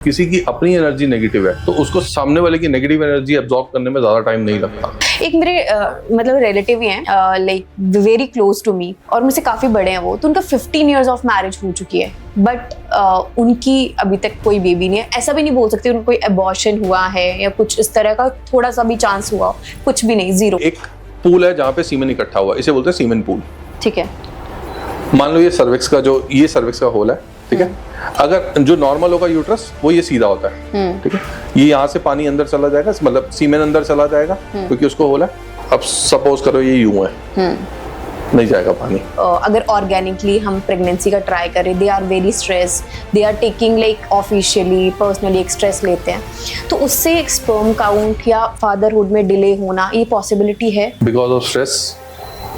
किसी की अपनी एनर्जी नेगेटिव है तो उसको सामने वाले की नेगेटिव एनर्जी एब्जॉर्ब करने में ज्यादा टाइम नहीं लगता। एक मेरे मतलब रिलेटिव ही हैं, like very close to me, और मुझसे काफी बड़े हैं वो, तो उनका 15 इयर्स ऑफ मैरिज हो चुकी है, बट उनकी अभी तक कोई बेबी नहीं है। ऐसा भी नहीं बोल सकते उनको कोई अबॉर्शन हुआ है या कुछ इस तरह का थोड़ा सा भी चांस हुआ, कुछ भी नहीं, जीरो। एक पूल है जहाँ पे सीमेन इकट्ठा हुआ, इसे बोलते हैं सीमेन पूल। ठीक है, मान लो ये सर्विक्स का होल है, ठीक है। अगर जो नॉर्मल होगा यूट्रस वो ये सीधा होता है, ठीक है। ये यहाँ से पानी अंदर चला जाएगा, मतलब सीमेन अंदर चला जाएगा क्योंकि उसको होल है। अब सपोज करो ये यूं है, नहीं जाएगा पानी। अगर ऑर्गेनिकली हम प्रेगनेंसी का ट्राई करें, they are very stress, they are taking like officially personally एक स्ट्रेस लेते हैं, तो उससे एक स्पर्म काउंट या फादरहुड में डिले होना ये पॉसिबिलिटी है। बिकॉज ऑफ स्ट्रेस,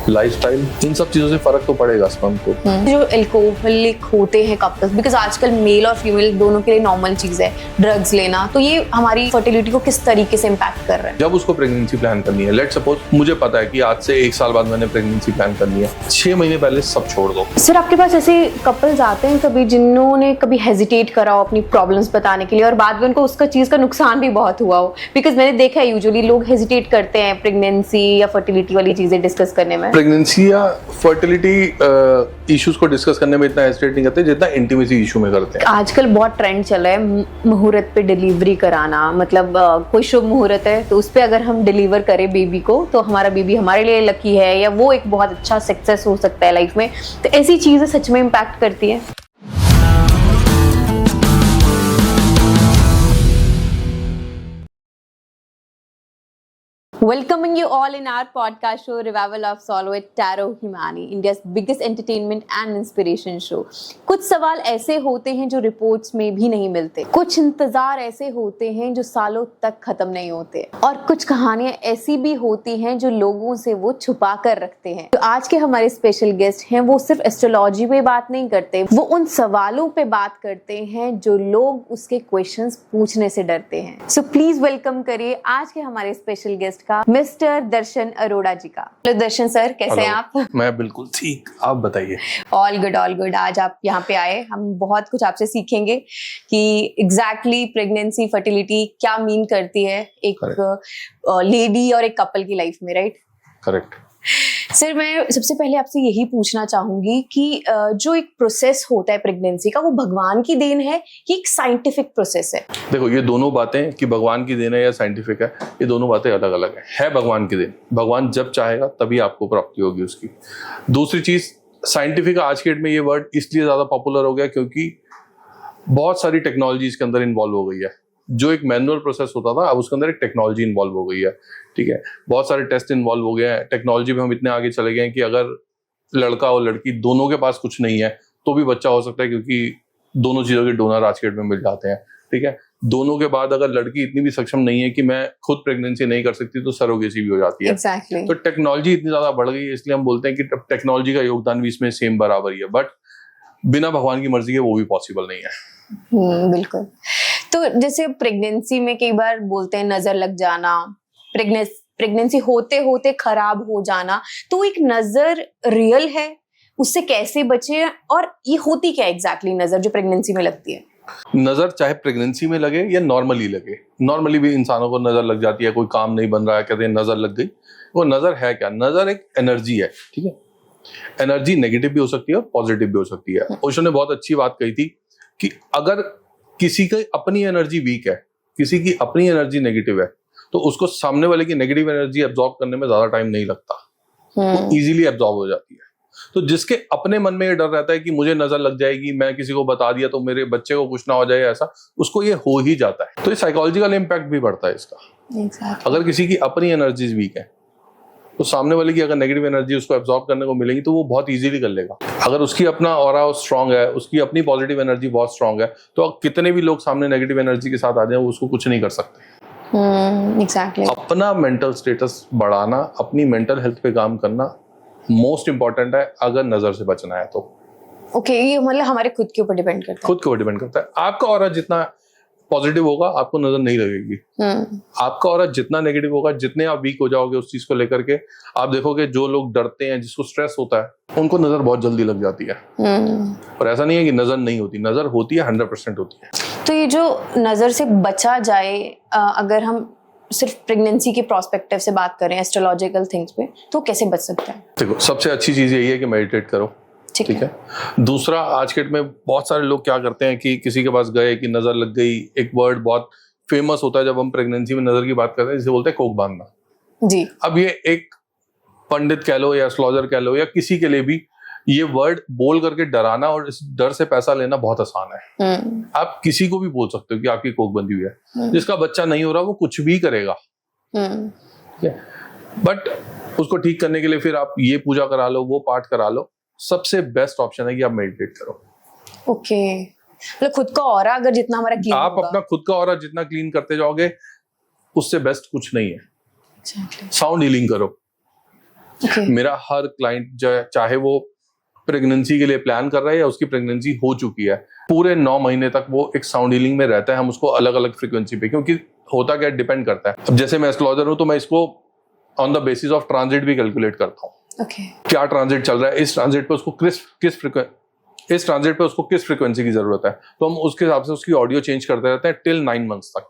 लाइफस्टाइल, इन सब चीजों से फर्क तो पड़ेगा स्पर्म को। जो अल्कोहलिक होते हैं कपल्स, बिकॉज आजकल मेल और फीमेल दोनों के लिए नॉर्मल चीज है ड्रग्स लेना, तो ये हमारी फर्टिलिटी को किस तरीके से इम्पैक्ट कर रहा है? जब उसको प्रेगनेंसी प्लान करनी है, लेट सपोज मुझे पता है कि आज से 1 साल बाद मैंने प्रेगनेंसी प्लान करनी है, 6 महीने पहले सब छोड़ दो। सर, आपके पास ऐसे कपल्स आते हैं कभी जिन्होंने कभी हेजिटेट करा हो अपनी प्रॉब्लम्स बताने के लिए और बाद में उनको उसका चीज का नुकसान भी बहुत हुआ हो? बिकॉज मैंने देखा है यूजुअली लोग हेजिटेट करते हैं प्रेगनेंसी या फर्टिलिटी वाली चीजें डिस्कस करने में। प्रेगनेंसी या फर्टिलिटी इश्यूज को डिस्कस करने में इतना हेजिटेट नहीं करते जितना इंटीमेसी इशू में करते हैं। आजकल बहुत ट्रेंड चला है मुहूर्त पे डिलीवरी कराना, मतलब कोई शुभ मुहूर्त है तो उस पे अगर हम डिलीवर करें बेबी को तो हमारा बेबी हमारे लिए लकी है, या वो एक बहुत अच्छा सक्सेस हो सकता है लाइफ में। तो ऐसी चीजें सच में इम्पैक्ट करती है। Welcoming you all in our podcast show Revival of Soul with Taro Himani, India's biggest entertainment and inspiration show। कुछ सवाल ऐसे होते हैं जो रिपोर्ट्स में भी नहीं मिलते, कुछ इंतजार ऐसे होते हैं जो सालों तक खत्म नहीं होते, और कुछ कहानियां ऐसी भी होती हैं जो लोगों से वो छुपा कर रखते हैं। तो आज के हमारे स्पेशल गेस्ट हैं, वो सिर्फ एस्ट्रोलॉजी पे बात नहीं करते, वो उन सवालों पे बात करते हैं जो लोग उसके क्वेश्चंस पूछने से डरते हैं। सो प्लीज वेलकम करिए आज के हमारे स्पेशल गेस्ट मिस्टर दर्शन अरोड़ा जी का। हेलो दर्शन सर, कैसे हैं आप? मैं बिल्कुल ठीक, आप बताइए। All good all good. आज आप यहाँ पे आए, हम बहुत कुछ आपसे सीखेंगे कि एग्जैक्टली प्रेगनेंसी फर्टिलिटी क्या मीन करती है एक लेडी और एक कपल की लाइफ में, राइट? करेक्ट। सर, मैं सबसे पहले आपसे यही पूछना चाहूंगी कि जो एक प्रोसेस होता है प्रेगनेंसी का, वो भगवान की देन है कि एक साइंटिफिक प्रोसेस है? देखो, ये दोनों बातें कि भगवान की देन है या साइंटिफिक है, ये दोनों बातें अलग अलग है भगवान की देन। भगवान जब चाहेगा तभी आपको प्राप्ति होगी उसकी। दूसरी चीज, साइंटिफिक आज के डेट में ये वर्ड इसलिए ज्यादा पॉपुलर हो गया क्योंकि बहुत सारी टेक्नोलॉजी इसके अंदर इन्वॉल्व हो गई है। जो एक मैनुअल प्रोसेस होता था, अब उसके अंदर एक टेक्नोलॉजी इन्वॉल्व हो गई है, ठीक है। बहुत सारे टेस्ट इन्वॉल्व हो गए हैं टेक्नोलॉजी में। हम इतने आगे चले गए हैं कि अगर लड़का और लड़की दोनों के पास कुछ नहीं है तो भी बच्चा हो सकता है, क्योंकि दोनों चीजों के डोनर आज के डेट में मिल जाते हैं, ठीक है। दोनों के बाद अगर लड़की इतनी भी सक्षम नहीं है कि मैं खुद प्रेगनेंसी नहीं कर सकती तो सरोगेसी भी हो जाती है। Exactly. तो टेक्नोलॉजी इतनी ज्यादा बढ़ गई है, इसलिए हम बोलते हैं कि टेक्नोलॉजी का योगदान भी इसमें सेम बराबर ही है, बट बिना भगवान की मर्जी के वो भी पॉसिबल नहीं है। बिल्कुल। तो जैसे प्रेगनेंसी में कई बार बोलते हैं नजर लग जाना, प्रेगनेंसी होते होते खराब हो जाना, तो एक नजर रियल है, उससे कैसे बचे, और ये होती क्या एग्जैक्टली नजर जो प्रेगनेंसी में लगती है? नजर चाहे प्रेगनेंसी में लगे या नॉर्मली लगे, नॉर्मली भी इंसानों को नजर लग जाती है। कोई काम नहीं बन रहा है, कहते हैं नजर लग गई। वो नजर है क्या? नजर एक एनर्जी है, ठीक है। एनर्जी नेगेटिव भी हो सकती है और पॉजिटिव भी हो सकती है। ओशो ने बहुत अच्छी बात कही थी कि अगर किसी की अपनी एनर्जी वीक है, किसी की अपनी एनर्जी नेगेटिव है, तो उसको सामने वाले की नेगेटिव एनर्जी एब्जॉर्ब करने में ज्यादा टाइम नहीं लगता, वो इजीली एब्जॉर्ब हो जाती है। तो जिसके अपने मन में ये डर रहता है कि मुझे नजर लग जाएगी, मैं किसी को बता दिया तो मेरे बच्चे को कुछ ना हो जाए, ऐसा उसको ये हो ही जाता है। तो ये साइकोलॉजिकल इम्पैक्ट भी बढ़ता है इसका। Exactly. अगर किसी की अपनी एनर्जीज वीक है तो सामने वाले की अगर नेगेटिव एनर्जी उसको एब्जॉर्ब करने को मिलेगी तो वो बहुत इजीली कर लेगा। अगर उसकी अपना ऑरा स्ट्रांग है, उसकी अपनी पॉजिटिव एनर्जी बहुत स्ट्रांग है, तो कितने भी लोग सामने नेगेटिव एनर्जी के साथ आ जाए वो उसको कुछ नहीं कर सकते। Exactly. अपना मेंटल स्टेटस बढ़ाना, अपनी मेंटल हेल्थ पे काम करना मोस्ट इंपॉर्टेंट है अगर नजर से बचना है तो। ओके, ये मतलब हमारे खुद के ऊपर डिपेंड करता है। खुद के ऊपर डिपेंड करता है। आपका ऑरा जितना पॉजिटिव होगा आपको नजर नहीं लगेगी। आपका ऑरा जितना नेगेटिव होगा, जितने आप वीक हो जाओगे उस चीज को लेकर के, आप देखोगे जो लोग डरते हैं, जिसको स्ट्रेस होता है, उनको नजर बहुत जल्दी लग जाती है। और ऐसा नहीं है कि नजर नहीं होती, नजर होती है, 100% होती है। तो ये जो नजर से बचा जाए, अगर हम सिर्फ प्रेगनेंसी के प्रोस्पेक्टिव से बात करें एस्ट्रोलॉजिकल थिंग्स पे, तो कैसे बच सकता है? देखो, सबसे अच्छी चीज यही है कि मेडिटेट करो, ठीक है। दूसरा, आज के डेट में बहुत सारे लोग क्या करते हैं कि किसी के पास गए कि नजर लग गई, एक वर्ड बहुत फेमस होता है जब हम प्रेगनेंसी में नजर की बात करते हैं, जिसे बोलते हैं कोक बांधना जी। अब ये एक पंडित कह लो या एस्ट्रोलॉजर कह लो या किसी के लिए भी ये वर्ड बोल करके डराना और इस डर से पैसा लेना बहुत आसान है। आप किसी को भी बोल सकते हो कि आपकी कोक बंधी हुई है, जिसका बच्चा नहीं हो रहा वो कुछ भी करेगा, बट उसको ठीक करने के लिए फिर आप ये पूजा करा लो, वो पाठ करा लो। सबसे बेस्ट ऑप्शन है कि आप मेडिटेट करो। ओके, मतलब खुद का ऑरा अगर जितना हमारा क्लीन आप अपना खुद का ऑरा जितना क्लीन करते जाओगे उससे बेस्ट कुछ नहीं है। साउंड हीलिंग करो। मेरा हर क्लाइंट चाहे वो प्रेगनेंसी के लिए प्लान कर रहा है या उसकी प्रेगनेंसी हो चुकी है, पूरे 9 महीने तक वो एक साउंड हीलिंग में रहता है। हम उसको अलग अलग फ्रीक्वेंसी पे, क्योंकि होता क्या डिपेंड करता है। अब जैसे मैं एस्ट्रोलॉजर हूं तो मैं इसको on the basis of transit भी कैलकुलेट करता हूँ। क्या ट्रांजिट चल रहा है, इस ट्रांजिट पे उसको किस फ्रीक्वेंसी की जरूरत है, तो हम उसके हिसाब से उसकी ऑडियो चेंज करते रहते हैं टिल 9 मंथ्स तक,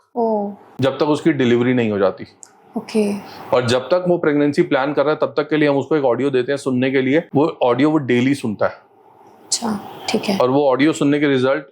जब तक उसकी डिलीवरी नहीं हो जाती। और जब तक वो प्रेगनेंसी प्लान कर रहा है तब तक के लिए हम उसको एक ऑडियो देते हैं सुनने के लिए। वो ऑडियो वो डेली सुनता है। अच्छा, ठीक है। और वो ऑडियो सुनने के रिजल्ट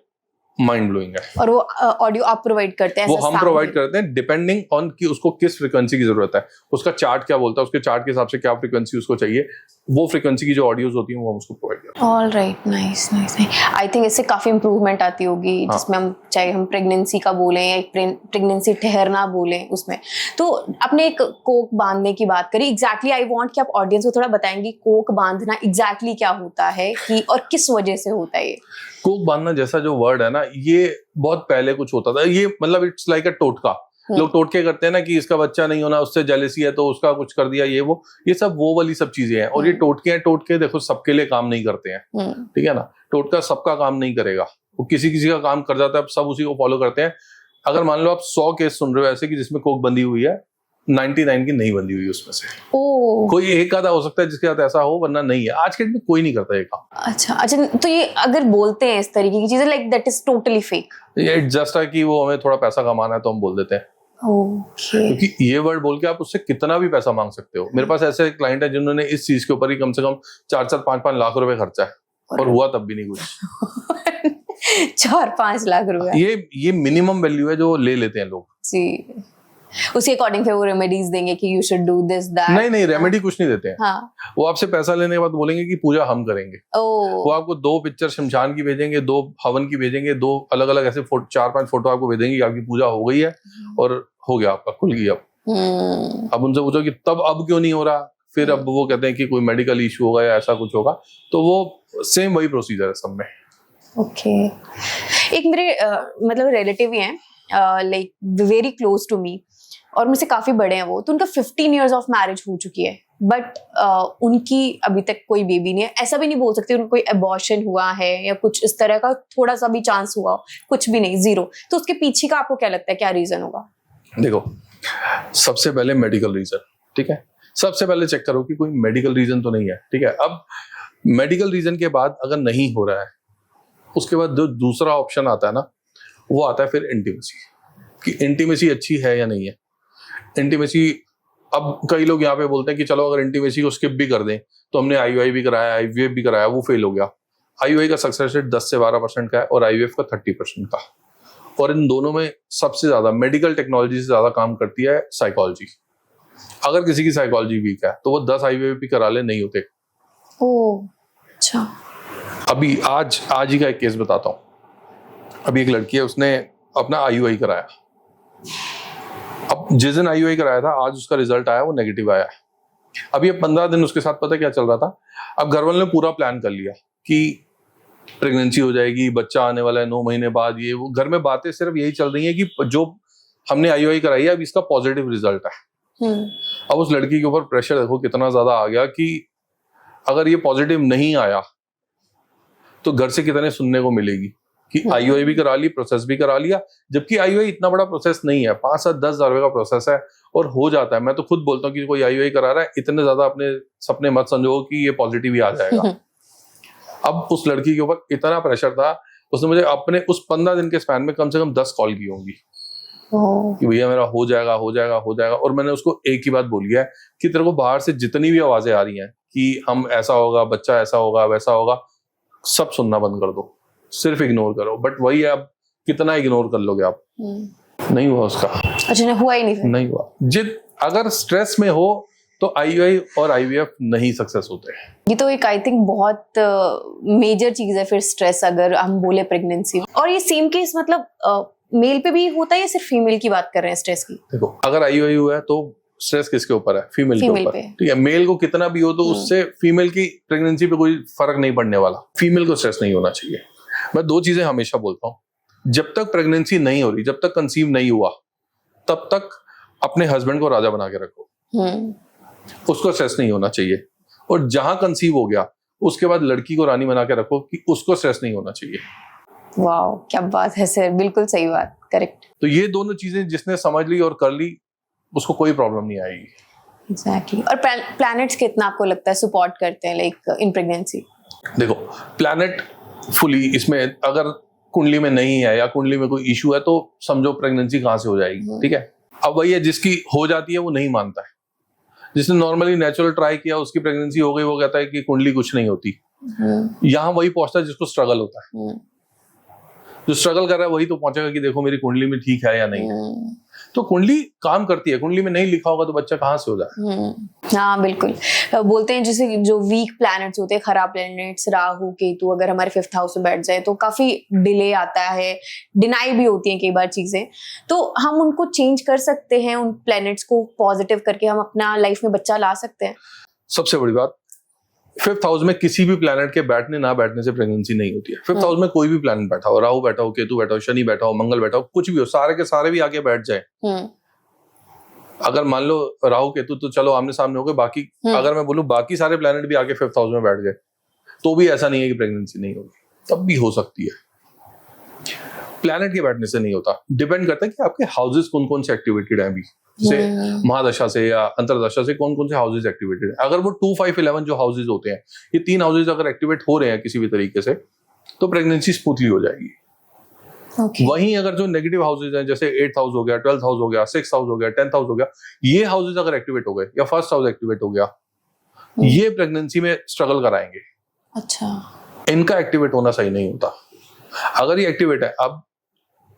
माइंड ब्लोइंग है। और वो ऑडियो आप प्रोवाइड करते हैं? वो हम प्रोवाइड करते हैं डिपेंडिंग ऑन कि उसको किस फ्रीक्वेंसी की जरूरत है, उसका चार्ट क्या बोलता है, उसके चार्ट के हिसाब से क्या फ्रीक्वेंसी उसको चाहिए, वो फ्रीक्वेंसी की जो ऑडियोज होती हैं वो हम उसको प्रोवाइड करते हैं। All right, nice nice. I think इससे काफी इंप्रूवमेंट आती होगी, जिसमें हम चाहे हम प्रेगनेंसी का बोलें या प्रेगनेंसी ठहरना बोलें उसमें। तो आपने एक कोक बांधने की बात करी, एग्जैक्टली आई वांट कि आप ऑडियंस को थोड़ा बताएंगे कोक बांधना एग्जैक्टली क्या होता है कि और किस वजह से होता है ये? कोक बांधना जैसा जो वर्ड है ना, ये बहुत पहले कुछ होता था। ये मतलब इट्स लाइक अ टोटका। लोग टोटके करते हैं ना कि इसका बच्चा नहीं होना, उससे जेलसी है तो उसका कुछ कर दिया, ये सब वो वाली सब चीजें हैं। और ये टोटके देखो सबके लिए काम नहीं करते हैं, ठीक है ना। टोटका सबका काम नहीं करेगा, वो किसी किसी का काम कर जाता है, सब उसी को फॉलो करते हैं। अगर मान लो आप 100 केस सुन रहे हो ऐसे कि जिसमें कोक बंधी हुई है, 99 की नहीं बंधी हुई उसमें से कोई एक आधा हो सकता है जिसके साथ ऐसा हो, वरना नहीं है। आज के डेट में कोई नहीं करता ये काम। अच्छा, तो ये अगर बोलते हैं इस तरीके की चीजें like that is totally fake, ये जस्ट है कि वो हमें थोड़ा पैसा कमाना है तो हम बोल देते हैं। क्योंकि ये वर्ड बोल के आप उससे कितना भी पैसा मांग सकते हो। मेरे पास ऐसे क्लाइंट है जिन्होंने इस चीज के ऊपर ही कम से कम 4-4, 5-5 लाख रुपए खर्चा है और हुआ तब भी नहीं कुछ। 4-5 लाख रुपए ये मिनिमम वैल्यू है जो ले लेते हैं लोग जी। उसके अकॉर्डिंग फिर वो रेमेडीज देंगे कि you should do this that. नहीं, रेमेडी कुछ नहीं देते हैं। वो आपसे पैसा लेने के बाद बोलेंगे कि पूजा हम करेंगे। वो आपको 2 पिक्चर शमशान की भेजेंगे, 2 हवन की भेजेंगे, 2 अलग अलग ऐसे 4-5 फोटो आपको भेजेंगे कि आपकी पूजा हो गई है और हो गया, आपका खुल गई। अब उनसे पूछो कि तब अब क्यों नहीं हो रहा, फिर अब वो कहते हैं कि कोई मेडिकल इशू होगा या ऐसा कुछ होगा। तो वो सेम वही प्रोसीजर है सब में। ओके, एक मेरे मतलब रिलेटिव ही हैं, like very close to me, और मुझसे काफी बड़े हैं वो। तो उनका 15 इयर्स ऑफ मैरिज हो चुकी है, बट उनकी अभी तक कोई बेबी नहीं है। ऐसा भी नहीं बोल सकते उनको कोई अबॉर्शन हुआ है या कुछ इस तरह का थोड़ा सा भी चांस हुआ, कुछ भी नहीं, 0। तो उसके पीछे का आपको क्या लगता है, क्या रीजन होगा? देखो, सबसे पहले मेडिकल रीजन, ठीक है। सबसे पहले चेक करो कि कोई मेडिकल रीजन तो नहीं है, ठीक है। अब मेडिकल रीजन के बाद अगर नहीं हो रहा है, उसके बाद जो दूसरा ऑप्शन आता है ना, वो आता है फिर इंटीमेसी, कि इंटीमेसी अच्छी है या नहीं है। इंटीमेसी, अब कई लोग यहाँ पे बोलते हैं कि चलो अगर इंटीमेसी को स्किप भी कर दें तो हमने आईयूआई भी कराया, आईवीएफ भी कराया, वो फेल हो गया। आईयूआई का सक्सेस रेट 10 से 12% का है और आईवीएफ का 30% का। और इन दोनों में सबसे ज्यादा मेडिकल टेक्नोलॉजी से ज्यादा काम करती है साइकोलॉजी। अगर किसी की साइकोलॉजी वीक है तो वो 10 आईवीएफ भी करा ले, नहीं होते। अच्छा। अभी आज ही का एक केस बताता हूँ। अभी एक लड़की है, उसने अपना आईयूआई कराया। अब जिस दिन आईयूआई कराया था, आज उसका रिजल्ट आया, वो नेगेटिव आया। अभी अब 15 दिन उसके साथ पता क्या चल रहा था। अब घर वालों ने पूरा प्लान कर लिया कि प्रेगनेंसी हो जाएगी, बच्चा आने वाला है 9 महीने बाद, ये वो। घर में बातें सिर्फ यही चल रही है कि जो हमने आईयूआई कराई है अब इसका पॉजिटिव रिजल्ट है। अब उस लड़की के ऊपर प्रेशर देखो कितना ज्यादा आ गया कि अगर ये पॉजिटिव नहीं आया तो घर से कितने सुनने को मिलेगी कि आईयूआई भी करा ली, प्रोसेस भी करा लिया। जबकि आईयूआई इतना बड़ा प्रोसेस नहीं है, 5-10 हज़ार रुपए का प्रोसेस है और हो जाता है। मैं तो खुद बोलता हूँ कि कोई आईयूआई करा रहा है, इतने ज्यादा अपने सपने मत समझो कि ये पॉजिटिव ही आ जाएगा। अब उस लड़की के ऊपर इतना प्रेशर था, उसने मुझे अपने उस 15 दिन के स्पैन में कम से कम 10 कॉल की होंगी कि भैया मेरा हो जाएगा हो जाएगा हो जाएगा। और मैंने उसको एक ही बात बोली है कि तेरे को बाहर से जितनी भी आवाजें आ रही हैं कि हम ऐसा होगा, बच्चा ऐसा होगा, वैसा होगा, सब सुनना बंद कर दो, सिर्फ इग्नोर करो। बट वही है, अब कितना इग्नोर कर लोगे आप। नहीं हुआ उसका। अच्छा, हुआ ही नहीं हुआ। अगर स्ट्रेस में हो तो IUI और IVF नहीं सक्सेस होते हैं। ये तो एक आई थिंक बहुत मेजर चीज है फिर, स्ट्रेस अगर हम बोले प्रेगनेंसी। और ये सेम केस मतलब मेल पे भी होता है या सिर्फ फीमेल की बात कर रहे हैं स्ट्रेस की? देखो, अगर IUI हुआ है तो स्ट्रेस किसके ऊपर है? फीमेल के ऊपर। ठीक है, मेल को कितना भी हो तो उससे फीमेल की प्रेगनेंसी पे कोई फर्क नहीं पड़ने वाला। फीमेल को स्ट्रेस नहीं होना चाहिए। मैं 2 चीजें हमेशा बोलता हूँ, जब तक प्रेगनेंसी नहीं हो रही, जब तक कंसीव नहीं हुआ, तब तक अपने हस्बैंड को राजा बना के रखो, उसको स्ट्रेस नहीं होना चाहिए। और जहां कंसीव हो गया उसके बाद लड़की को रानी बना के रखो कि उसको स्ट्रेस नहीं होना चाहिए। वाह, क्या बात है सर, बिल्कुल सही बात, करेक्ट। तो ये दोनों चीजें जिसने समझ ली और कर ली, उसको कोई प्रॉब्लम नहीं आएगी। एग्जैक्टली। और प्लैनेट्स कितना आपको लगता है सपोर्ट करते हैं लाइक इन प्रेगनेंसी? देखो, प्लैनेट फुली इसमें अगर कुंडली में नहीं है या कुंडली में कोई इशू है तो समझो प्रेगनेंसी कहां से हो जाएगी। ठीक है, अब वही है, जिसकी हो जाती है वो नहीं मानता है। जिसने नॉर्मली नेचुरल ट्राई किया, उसकी प्रेगनेंसी हो गई, वो कहता है कि कुंडली कुछ नहीं होती। यहाँ वही पहुंचता है जिसको स्ट्रगल होता है। जो स्ट्रगल कर रहा है वही तो पहुंचेगा कि देखो मेरी कुंडली में ठीक है या नहीं है। तो कुंडली काम करती है, कुंडली में नहीं लिखा होगा तो बच्चा कहाँ से हो जाए। हाँ बिल्कुल। बोलते हैं जैसे जो वीक प्लैनेट्स होते हैं, खराब प्लैनेट्स, राहु केतु अगर हमारे 5th हाउस में बैठ जाए तो काफी डिले आता है, डिनाई भी होती है कई बार चीजें। तो हम उनको चेंज कर सकते हैं, उन प्लैनेट्स को पॉजिटिव करके हम अपना लाइफ में बच्चा ला सकते हैं। सबसे बड़ी बात, 5th हाउस में किसी भी प्लैनेट के बैठने ना बैठने से प्रेगनेंसी नहीं होती है। 5th हाउस में कोई भी प्लैनेट बैठा हो, राहु बैठा हो, केतु बैठा हो, शनि बैठा हो, मंगल बैठा हो, कुछ भी हो, सारे के सारे भी आगे बैठ जाए। अगर मान लो राहु केतु तो चलो आमने सामने हो गए, बाकी अगर मैं बोलूं बाकी सारे प्लैनेट भी आगे 5th हाउस में बैठ गए तो भी ऐसा नहीं है कि प्रेगनेंसी नहीं होगी, तब भी हो सकती है। प्लैनेट के बैठने से नहीं होता, डिपेंड करता है कि आपके हाउसेस कौन कौन से एक्टिवेटेड है अभी, जैसे महादशा से या अंतरदशा से कौन कौन से हाउसेस एक्टिवेटेड है। अगर वो 2, 5, 11 जो हाउसेस होते हैं, ये 3 हाउसेस अगर एक्टिवेट हो रहे हैं किसी भी तरीके से, तो प्रेगनेंसी स्मूथली हो जाएगी। वहीं अगर जो नेगेटिव हाउसेस हैं, जैसे 8th हाउस हो गया, 12th हाउस हो गया, 6th हाउस हो गया, 10th हाउस हो गया, ये हाउसेस अगर एक्टिवेट हो गए या 1st हाउस एक्टिवेट हो गया, ये प्रेगनेंसी में स्ट्रगल कराएंगे। अच्छा, इनका एक्टिवेट होना सही नहीं होता। अगर ये एक्टिवेट है, अब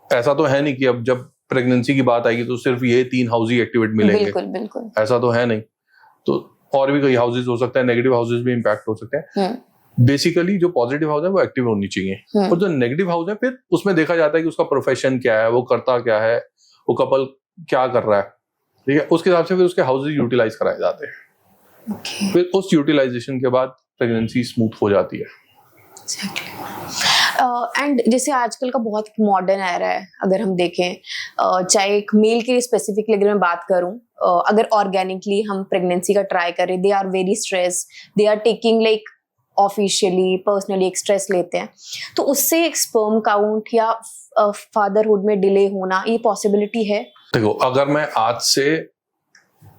ऐसा तो है नहीं कि अब जब प्रेगनेंसी की बात आएगी तो सिर्फ ये 3 हाउस ही एक्टिवेट मिलेंगे, बिल्कुल बिल्कुल, ऐसा ऐसा तो है नहीं। तो और भी कई हाउसेस हो सकते हैं, नेगेटिव हाउसेस भी इंपैक्ट हो सकते हैं। बेसिकली जो पॉजिटिव हाउस है वो एक्टिव होनी चाहिए, और जो नेगेटिव हाउस है फिर उसमें देखा जाता है कि उसका प्रोफेशन क्या है, वो करता क्या है, वो कपल क्या कर रहा है। ठीक है, उसके हिसाब से फिर उसके हाउसेस यूटिलाइज कराए जाते हैं। फिर उस यूटिलाइजेशन के बाद प्रेगनेंसी स्मूथ हो जाती है। एंड जैसे आजकल का बहुत मॉडर्न एरा है, अगर हम देखें चाहे एक मेल के स्पेसिफिकली अगर मैं बात करूं, अगर ऑर्गेनिकली हम प्रेगनेंसी का ट्राई करें, they are very stress, they are taking like officially personally एक स्ट्रेस लेते हैं, तो उससे एक स्पर्म काउंट या फादरहुड में डिले होना, ये पॉसिबिलिटी है? देखो, अगर मैं आज से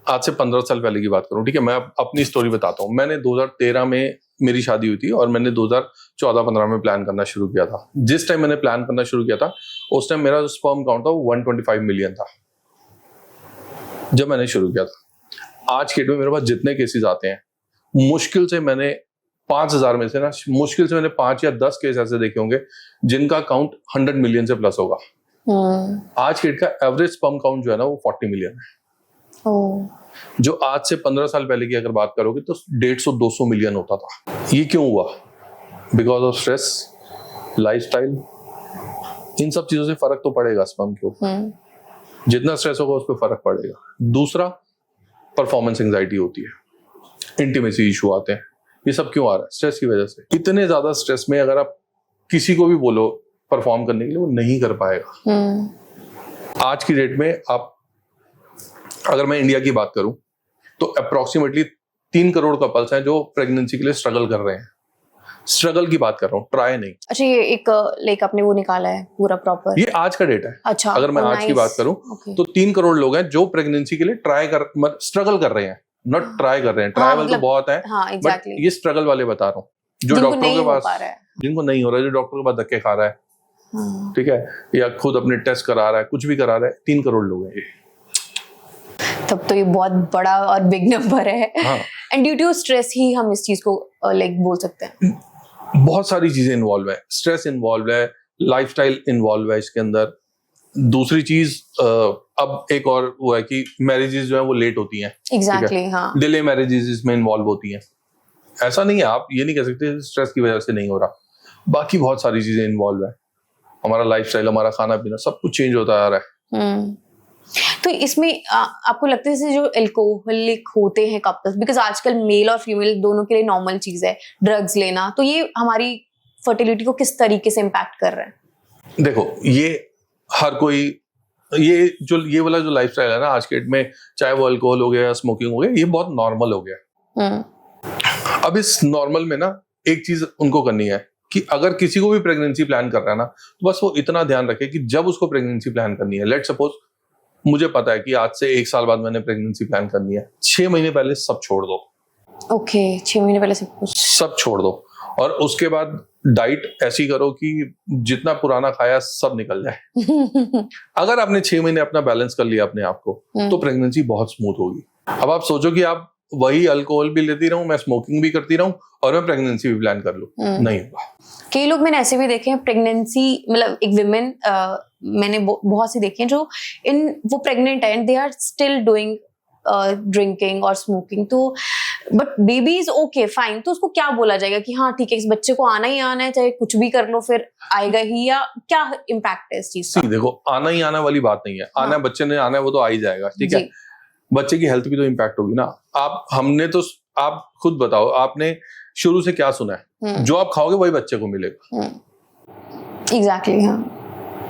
15 साल पहले की बात करूं, ठीक है, मैं अपनी स्टोरी बताता हूं। मैंने 2013 में मेरी शादी हुई थी और मैंने 2014-15 में प्लान करना शुरू किया था। जिस टाइम मैंने प्लान करना शुरू किया था उस टाइम मेरा स्पर्म काउंट था 125 मिलियन था जब मैंने शुरू किया था। आज के डेट में मेरे पास जितने केसेस आते हैं, मुश्किल से मैंने 5000 में से ना, मुश्किल से मैंने 5 या 10 केस ऐसे देखे होंगे जिनका काउंट 100 मिलियन से प्लस होगा। आज के डेट का एवरेज स्पर्म काउंट जो है ना वो 40 मिलियन है। जो आज से 15 साल पहले की अगर बात करोगे तो 150-200 मिलियन होता था। ये क्यों हुआ? बिकॉज ऑफ स्ट्रेस, लाइफस्टाइल, इन सब चीजों से फर्क तो पड़ेगा स्पर्म के ऊपर। जितना स्ट्रेस होगा उस पर फर्क पड़ेगा। दूसरा, परफॉर्मेंस एंजाइटी होती है, इंटीमेसी इशू आते हैं। ये सब क्यों आ रहा है? स्ट्रेस की वजह से। इतने ज्यादा स्ट्रेस में अगर आप किसी को भी बोलो परफॉर्म करने के लिए, वो नहीं कर पाएगा। आज की डेट में आप, अगर मैं इंडिया की बात करूं तो अप्रोक्सीमेटली 3 करोड़ कपल्स हैं जो प्रेगनेंसी के लिए स्ट्रगल कर रहे हैं। स्ट्रगल की बात कर रहा हूँ, ट्राई नहीं। अच्छा, ये एक लाइक आपने वो निकाला है पूरा प्रॉपर? ये आज का डेटा है। अच्छा, अगर मैं आज की बात करूं तो 3 करोड़ लोग हैं जो प्रेगनेंसी के लिए स्ट्रगल कर रहे हैं, नॉट ट्राई कर रहे हैं। ट्राइवल तो बहुत है, बट ये स्ट्रगल वाले बता रहा हूँ, जो डॉक्टरों के पास, जिनको नहीं हो रहा है, जो डॉक्टर के पास धक्के खा रहा है, ठीक है, या खुद अपने टेस्ट करा रहा है, कुछ भी करा रहा है, 3 करोड़ लोग हैं ये। तब तो ये बहुत बड़ा और बिग नंबर है। हाँ। एंड ड्यू टू स्ट्रेस ही हम इस चीज को लाइक बोल सकते हैं। बहुत सारी चीजें इन्वॉल्व है, स्ट्रेस इन्वॉल्व है, लाइफस्टाइल इन्वॉल्व है इसके अंदर। दूसरी चीज अब एक और वो है कि मैरिजेस जो है वो लेट होती हैं। एग्जैक्टली, हाँ। डिले मैरिजेस इसमें इन्वॉल्व होती हैं। ऐसा नहीं है, आप ये नहीं कह सकते स्ट्रेस की वजह से नहीं हो रहा, बाकी बहुत सारी चीजें इन्वॉल्व है। हमारा लाइफस्टाइल, हमारा खाना पीना, सब कुछ चेंज होता आ रहा है। तो इसमें आपको लगता है जैसे जो एल्कोहलिक होते हैं कपल्स, बिकॉज आजकल मेल और फीमेल दोनों के लिए नॉर्मल चीज है ड्रग्स लेना, तो ये हमारी फर्टिलिटी को किस तरीके से इम्पैक्ट कर रहा है? देखो, ये हर कोई ये वाला जो लाइफस्टाइल है ना आज के डेट में, चाहे वो अल्कोहल हो गया या स्मोकिंग हो गया, ये बहुत नॉर्मल हो गया। अब इस नॉर्मल में ना एक चीज उनको करनी है कि अगर किसी को भी प्रेगनेंसी प्लान कर रहा है ना, तो बस वो इतना ध्यान रखे कि जब उसको प्रेगनेंसी प्लान करनी है, लेट सपोज मुझे पता है कि आज से 1 साल बाद मैंने प्रेगनेंसी प्लान करनी है, 6 महीने पहले सब छोड़ दो। ओके, 6 महीने पहले सब छोड़ दो, और उसके बाद डाइट ऐसी करो कि जितना पुराना खाया सब निकल जाए। अगर आपने 6 महीने अपना बैलेंस कर लिया अपने आप को, तो प्रेगनेंसी बहुत स्मूथ होगी। अब आप सोचो कि आप वही अल्कोहल भी लेती रहूं, मैं स्मोकिंग भी करती रहूं और मैं प्रेगनेंसी भी प्लान कर लूं, नहीं होगा। कई लोग मैंने ऐसे भी देखे हैं प्रेगनेंसी, मतलब एक विमेन मैंने बहुत सी देखी हैं जो वो प्रेग्नेंट है and they are still doing drinking और स्मोकिंग, तो but baby is okay fine, तो उसको क्या बोला जाएगा कि हाँ ठीक है, इस बच्चे को आना ही आना है, चाहे कुछ भी कर लो फिर आएगा ही, या क्या इम्पैक्ट है इस चीज का? देखो, आना ही आना वाली बात नहीं है। हाँ। आना, बच्चे ने आना है, वो तो आ ही जाएगा, ठीक है। बच्चे की हेल्थ भी तो इम्पैक्ट होगी ना। आप खुद बताओ, आपने शुरू से क्या सुना है? जो आप खाओगे वही बच्चे को मिलेगा। एग्जैक्टली, हाँ।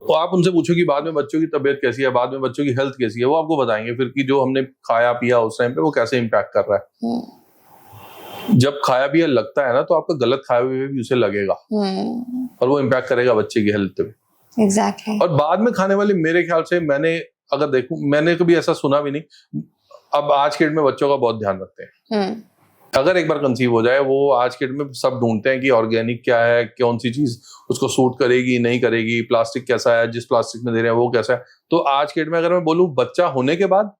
तो आप उनसे पूछो कि बाद में बच्चों की तबीयत कैसी है, बाद में बच्चों की हेल्थ कैसी है, वो आपको बताएंगे फिर कि जो हमने खाया पिया उस टाइम पे वो कैसे इम्पैक्ट कर रहा है। जब खाया पिया लगता है ना, तो आपका गलत खाया हुआ भी उसे लगेगा और वो इम्पैक्ट करेगा बच्चे की हेल्थ पे। एग्जैक्टली। और बाद में खाने वाले, मेरे ख्याल से मैंने अगर देखूं, मैंने कभी ऐसा सुना भी नहीं। अब आज के डेट में बच्चों का बहुत ध्यान रखते हैं। अगर एक बार कंसीव हो जाए, वो आज के डेट में सब ढूंढते हैं कि ऑर्गेनिक क्या है, कौन सी चीज उसको सूट करेगी नहीं करेगी, प्लास्टिक कैसा है, जिस प्लास्टिक में दे रहे हैं वो कैसा है। तो आज के डेट में अगर मैं बोलूं बच्चा होने के बाद,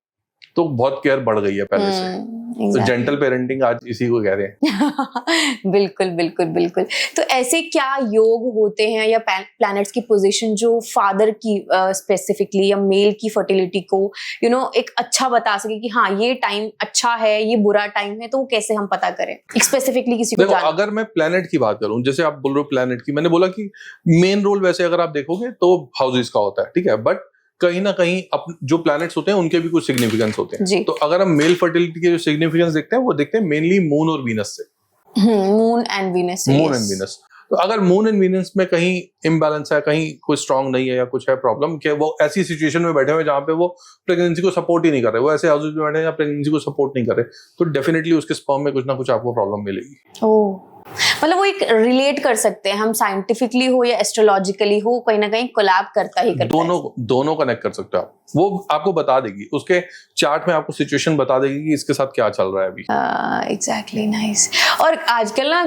तो बहुत केयर बढ़ गई है पहले से। तो जेंटल पेरेंटिंग आज इसी को कह रहे हैं। बिल्कुल बिल्कुल बिल्कुल। तो ऐसे क्या योग होते हैं या प्लैनेट्स की पोजीशन जो फादर की स्पेसिफिकली या मेल की फर्टिलिटी को एक अच्छा बता सके कि हाँ ये टाइम अच्छा है, ये बुरा टाइम है, तो वो कैसे हम पता करें स्पेसिफिकली किसी को? देखो, अगर मैं प्लैनेट की बात करूं, जैसे आप बोल रहे हो प्लैनेट की, मैंने बोला कि मेन रोल वैसे अगर आप देखोगे तो हाउसेस का होता है, ठीक है, बट कहीं ना कहीं जो प्लैनेट्स होते हैं उनके भी कुछ सिग्निफिकेंस होते हैं। तो अगर हम मेल फर्टिलिटी के जो सिग्निफिकेंस देखते हैं, वो देखते हैं मेनली मून और वीनस से। Moon and Venus. तो अगर मून एंड वीनस में कहीं इम्बैलेंस है, कहीं कोई स्ट्रांग नहीं है या कुछ है प्रॉब्लम, कि वो ऐसी सिचुएशन में बैठे हुए जहां पे वो प्रेगनेंसी को सपोर्ट ही नहीं कर रहे, वो ऐसे हाउसेस में बैठे हैं या प्रेगनेंसी को सपोर्ट नहीं कर रहे, तो डेफिनेटली उसके स्पर्म में कुछ ना कुछ आपको प्रॉब्लम मिलेगी। मतलब वो एक रिलेट कर सकते हैं हम, साइंटिफिकली हो या एस्ट्रोलॉजिकली हो, कहीं ना कहीं कोलैब करता ही करता है। दोनों कनेक्ट कर सकते हो आप। वो आपको बता देगी, उसके चार्ट में आपको सिचुएशन बता देगी कि इसके साथ क्या चल रहा है अभी। Exactly, nice. और आजकल ना,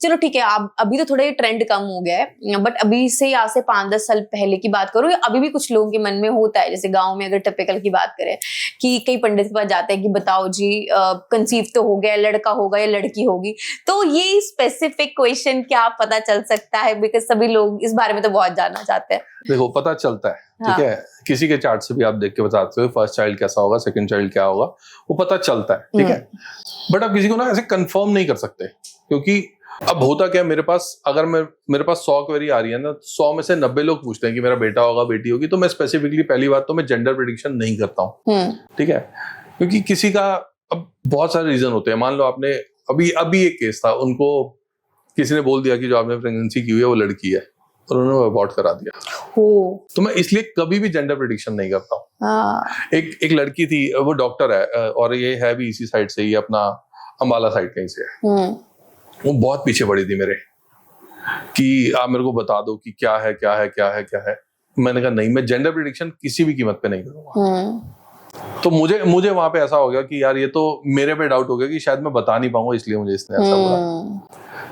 चलो ठीक है, अभी तो थोड़ा ट्रेंड कम हो गया है, बट अभी से आज से 5-10 साल पहले की बात करूँ, अभी भी कुछ लोगों के मन में होता है, जैसे गाँव में अगर टिपिकल की बात करें कि कई पंडित के पास जाते हैं कि बताओ जी कंसीव तो हो गया, लड़का होगा या लड़की होगी, तो ये स्पेसिफिक क्वेश्चन क्या पता चल सकता है? बिकॉज सभी लोग इस बारे में तो बहुत जानना चाहते हैं। देखो, पता चलता है, ठीक है, किसी के चार्ट से भी आप देख के बता सकते हो फर्स्ट चाइल्ड कैसा होगा, सेकंड चाइल्ड क्या होगा, वो पता चलता है, ठीक है, बट आप किसी को ना ऐसे कंफर्म नहीं कर सकते, क्योंकि अब होता क्या, मेरे पास 100 क्वेरी आ रही है ना, 100 में से 90 लोग पूछते हैं कि मेरा बेटा होगा बेटी होगी, तो मैं स्पेसिफिकली पहली बात तो मैं जेंडर प्रेडिक्शन नहीं करता हूँ, ठीक है, क्योंकि किसी का अब बहुत सारे रीजन होते हैं। मान लो आपने अभी एक केस था, उनको किसी ने बोल दिया कि जो आपने प्रेगनेंसी की हुई है वो लड़की है, और उन्होंने अबॉर्ट करा दिया। तो मैं इसलिए कभी भी जेंडर प्रेडिक्शन नहीं करता हूँ। एक लड़की थी, वो डॉक्टर है और ये है भी इसी साइड से ही, अपना अंबाला साइड कहीं से है। वो बहुत पीछे पड़ी थी मेरे कि आप मेरे को बता दो कि क्या है क्या है क्या है क्या है। मैंने कहा नहीं, मैं जेंडर प्रेडिक्शन किसी भी कीमत पे नहीं करूंगा। तो मुझे वहां पे ऐसा हो गया कि यार ये तो मेरे पे डाउट हो गया कि शायद मैं बता नहीं पाऊंगा, इसलिए मुझे इसने ऐसा बोला।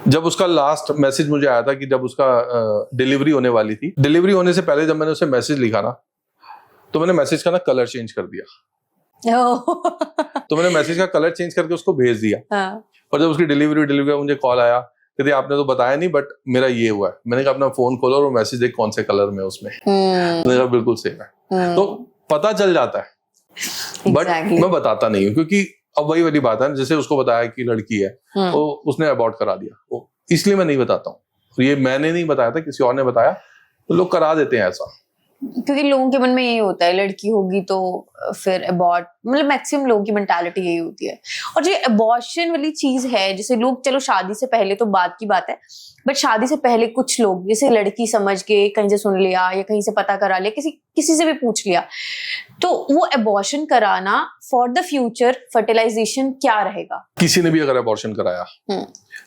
जब उसका लास्ट मैसेज मुझे आया था कि जब उसका डिलीवरी होने वाली थी, डिलीवरी होने से पहले जब मैंने उसे मैसेज लिखा ना, तो मैंने मैसेज का ना कलर चेंज कर दिया। तो मैंने मैसेज का कलर चेंज करके उसको भेज दिया। हाँ। और जब उसकी डिलीवरी का मुझे कॉल आया, कहते आपने तो बताया नहीं बट मेरा ये हुआ है। मैंने कहा अपना फोन खोलो और मैसेज देख कौन से कलर में उसमें। मैंने कहा बिल्कुल सेम है। तो पता चल जाता है बट मैं बताता नहीं हूँ, क्योंकि अब वही वाली बात है, जैसे उसको बताया कि लड़की है तो उसने अबॉर्ट करा दिया, इसलिए मैं नहीं बताता हूँ। ये मैंने नहीं बताया था, किसी और ने बताया, तो लोग करा देते हैं ऐसा, क्योंकि लोगों के मन में यही होता है लड़की होगी तो फिर अबॉर्ट, मतलब मैक्सिमम लोगों की मेंटालिटी यही होती है। और जो अबॉर्शन वाली चीज है, जैसे लोग, चलो शादी से पहले तो बात की बात है, बट शादी से पहले कुछ लोग जैसे लड़की समझ के कहीं से सुन लिया या कहीं से पता करा लिया, किसी से भी पूछ लिया, तो वो अबॉर्शन कराना फॉर द फ्यूचर फर्टिलाइजेशन क्या रहेगा? किसी ने भी अगर अबॉर्शन कराया,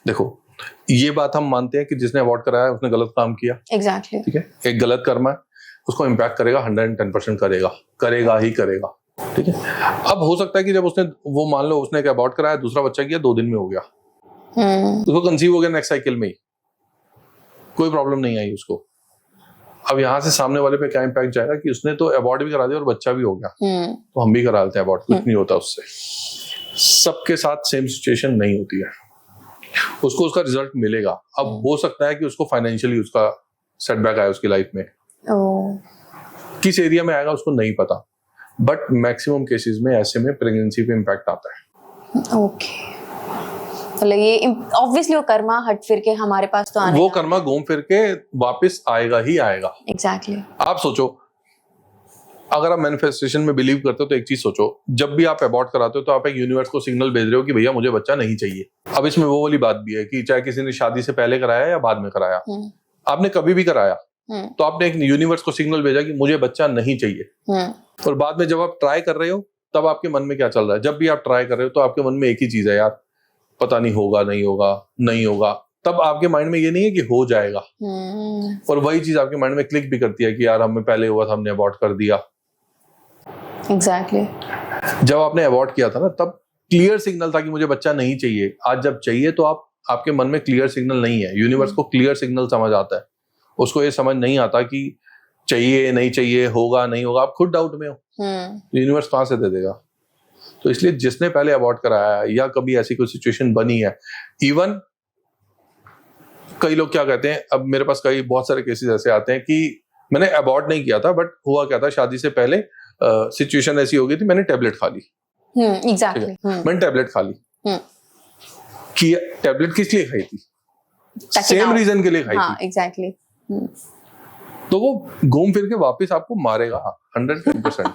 देखो ये बात हम मानते हैं कि जिसने अबॉर्ट कराया उसने गलत काम किया। एग्जैक्टली। ठीक है, एक गलत कर्म है, उसको इम्पैक्ट करेगा 110% करेगा ही करेगा। ठीक है, अब हो सकता है कि जब उसने, वो मान लो उसने एक अबॉर्ट कराया, दूसरा बच्चा किया 2 दिन में हो गया, उसको कंसीव हो गया नेक्स्ट साइकिल में ही, कोई प्रॉब्लम नहीं आई उसको। अब यहाँ से सामने वाले पे क्या इम्पैक्ट जाएगा कि उसने तो अबॉर्ट भी करा दिया और बच्चा भी हो गया, तो हम भी करा लेते हैं अबॉर्ट, कुछ नहीं होता उससे। सबके साथ सेम सिचुएशन नहीं होती है, उसको उसका रिजल्ट मिलेगा। अब हो सकता है कि उसको फाइनेंशियली उसका सेटबैक आया उसकी लाइफ में, किस एरिया में आएगा उसको नहीं पता, बट मैक्सिमम केसेस में ऐसे में प्रेगनेंसी पे इम्पैक्ट आता है। ओके, मतलब ये ऑब्वियसली वो कर्मा हट फिर के हमारे पास तो आने, वो कर्मा घूम फिर के वापस आएगा ही आएगा। एग्जैक्टली। आप सोचो, अगर आप मैनिफेस्टेशन में बिलीव करते हो तो एक चीज सोचो, जब भी आप अबॉर्ट कराते हो तो आप एक यूनिवर्स को सिग्नल भेज रहे हो कि भैया मुझे बच्चा नहीं चाहिए। अब इसमें वो वाली बात भी है कि चाहे किसी ने शादी से पहले कराया या बाद में कराया, आपने कभी भी कराया तो आपने एक यूनिवर्स को सिग्नल भेजा कि मुझे बच्चा नहीं चाहिए। और बाद में जब आप ट्राई कर रहे हो तब आपके मन में क्या चल रहा है? जब भी आप ट्राई कर रहे हो तो आपके मन में एक ही चीज है, यार पता नहीं होगा नहीं होगा नहीं होगा। तब आपके माइंड में ये नहीं है कि हो जाएगा, और वही चीज आपके माइंड में क्लिक भी करती है कि यार हमें पहले हुआ था, हमने अबॉर्ट कर दिया। एग्जैक्टली। जब आपने अबॉर्ट किया था ना, तब क्लियर सिग्नल था कि मुझे बच्चा नहीं चाहिए। आज जब चाहिए तो आपके मन में क्लियर सिग्नल नहीं है। यूनिवर्स को क्लियर सिग्नल समझ आता है, उसको ये समझ नहीं आता कि चाहिए नहीं चाहिए, होगा नहीं होगा। आप खुद डाउट में हो, यूनिवर्स कहां से दे देगा? तो इसलिए जिसने पहले अबॉर्ट कराया है या कभी ऐसी कोई सिचुएशन बनी है, इवन कई लोग क्या कहते हैं, अब मेरे पास बहुत सारे केसेस ऐसे आते हैं कि मैंने अबॉर्ट नहीं किया था, बट हुआ क्या था, शादी से पहले सिचुएशन ऐसी हो गई थी, मैंने टैबलेट खा ली। एग्जैक्टली। मैंने टैबलेट खा ली कि टैबलेट किस लिए खाई थी? सेम रीजन के लिए खाई थी। एग्जैक्टली। तो वो घूम फिर के वापस आपको मारेगा 110%।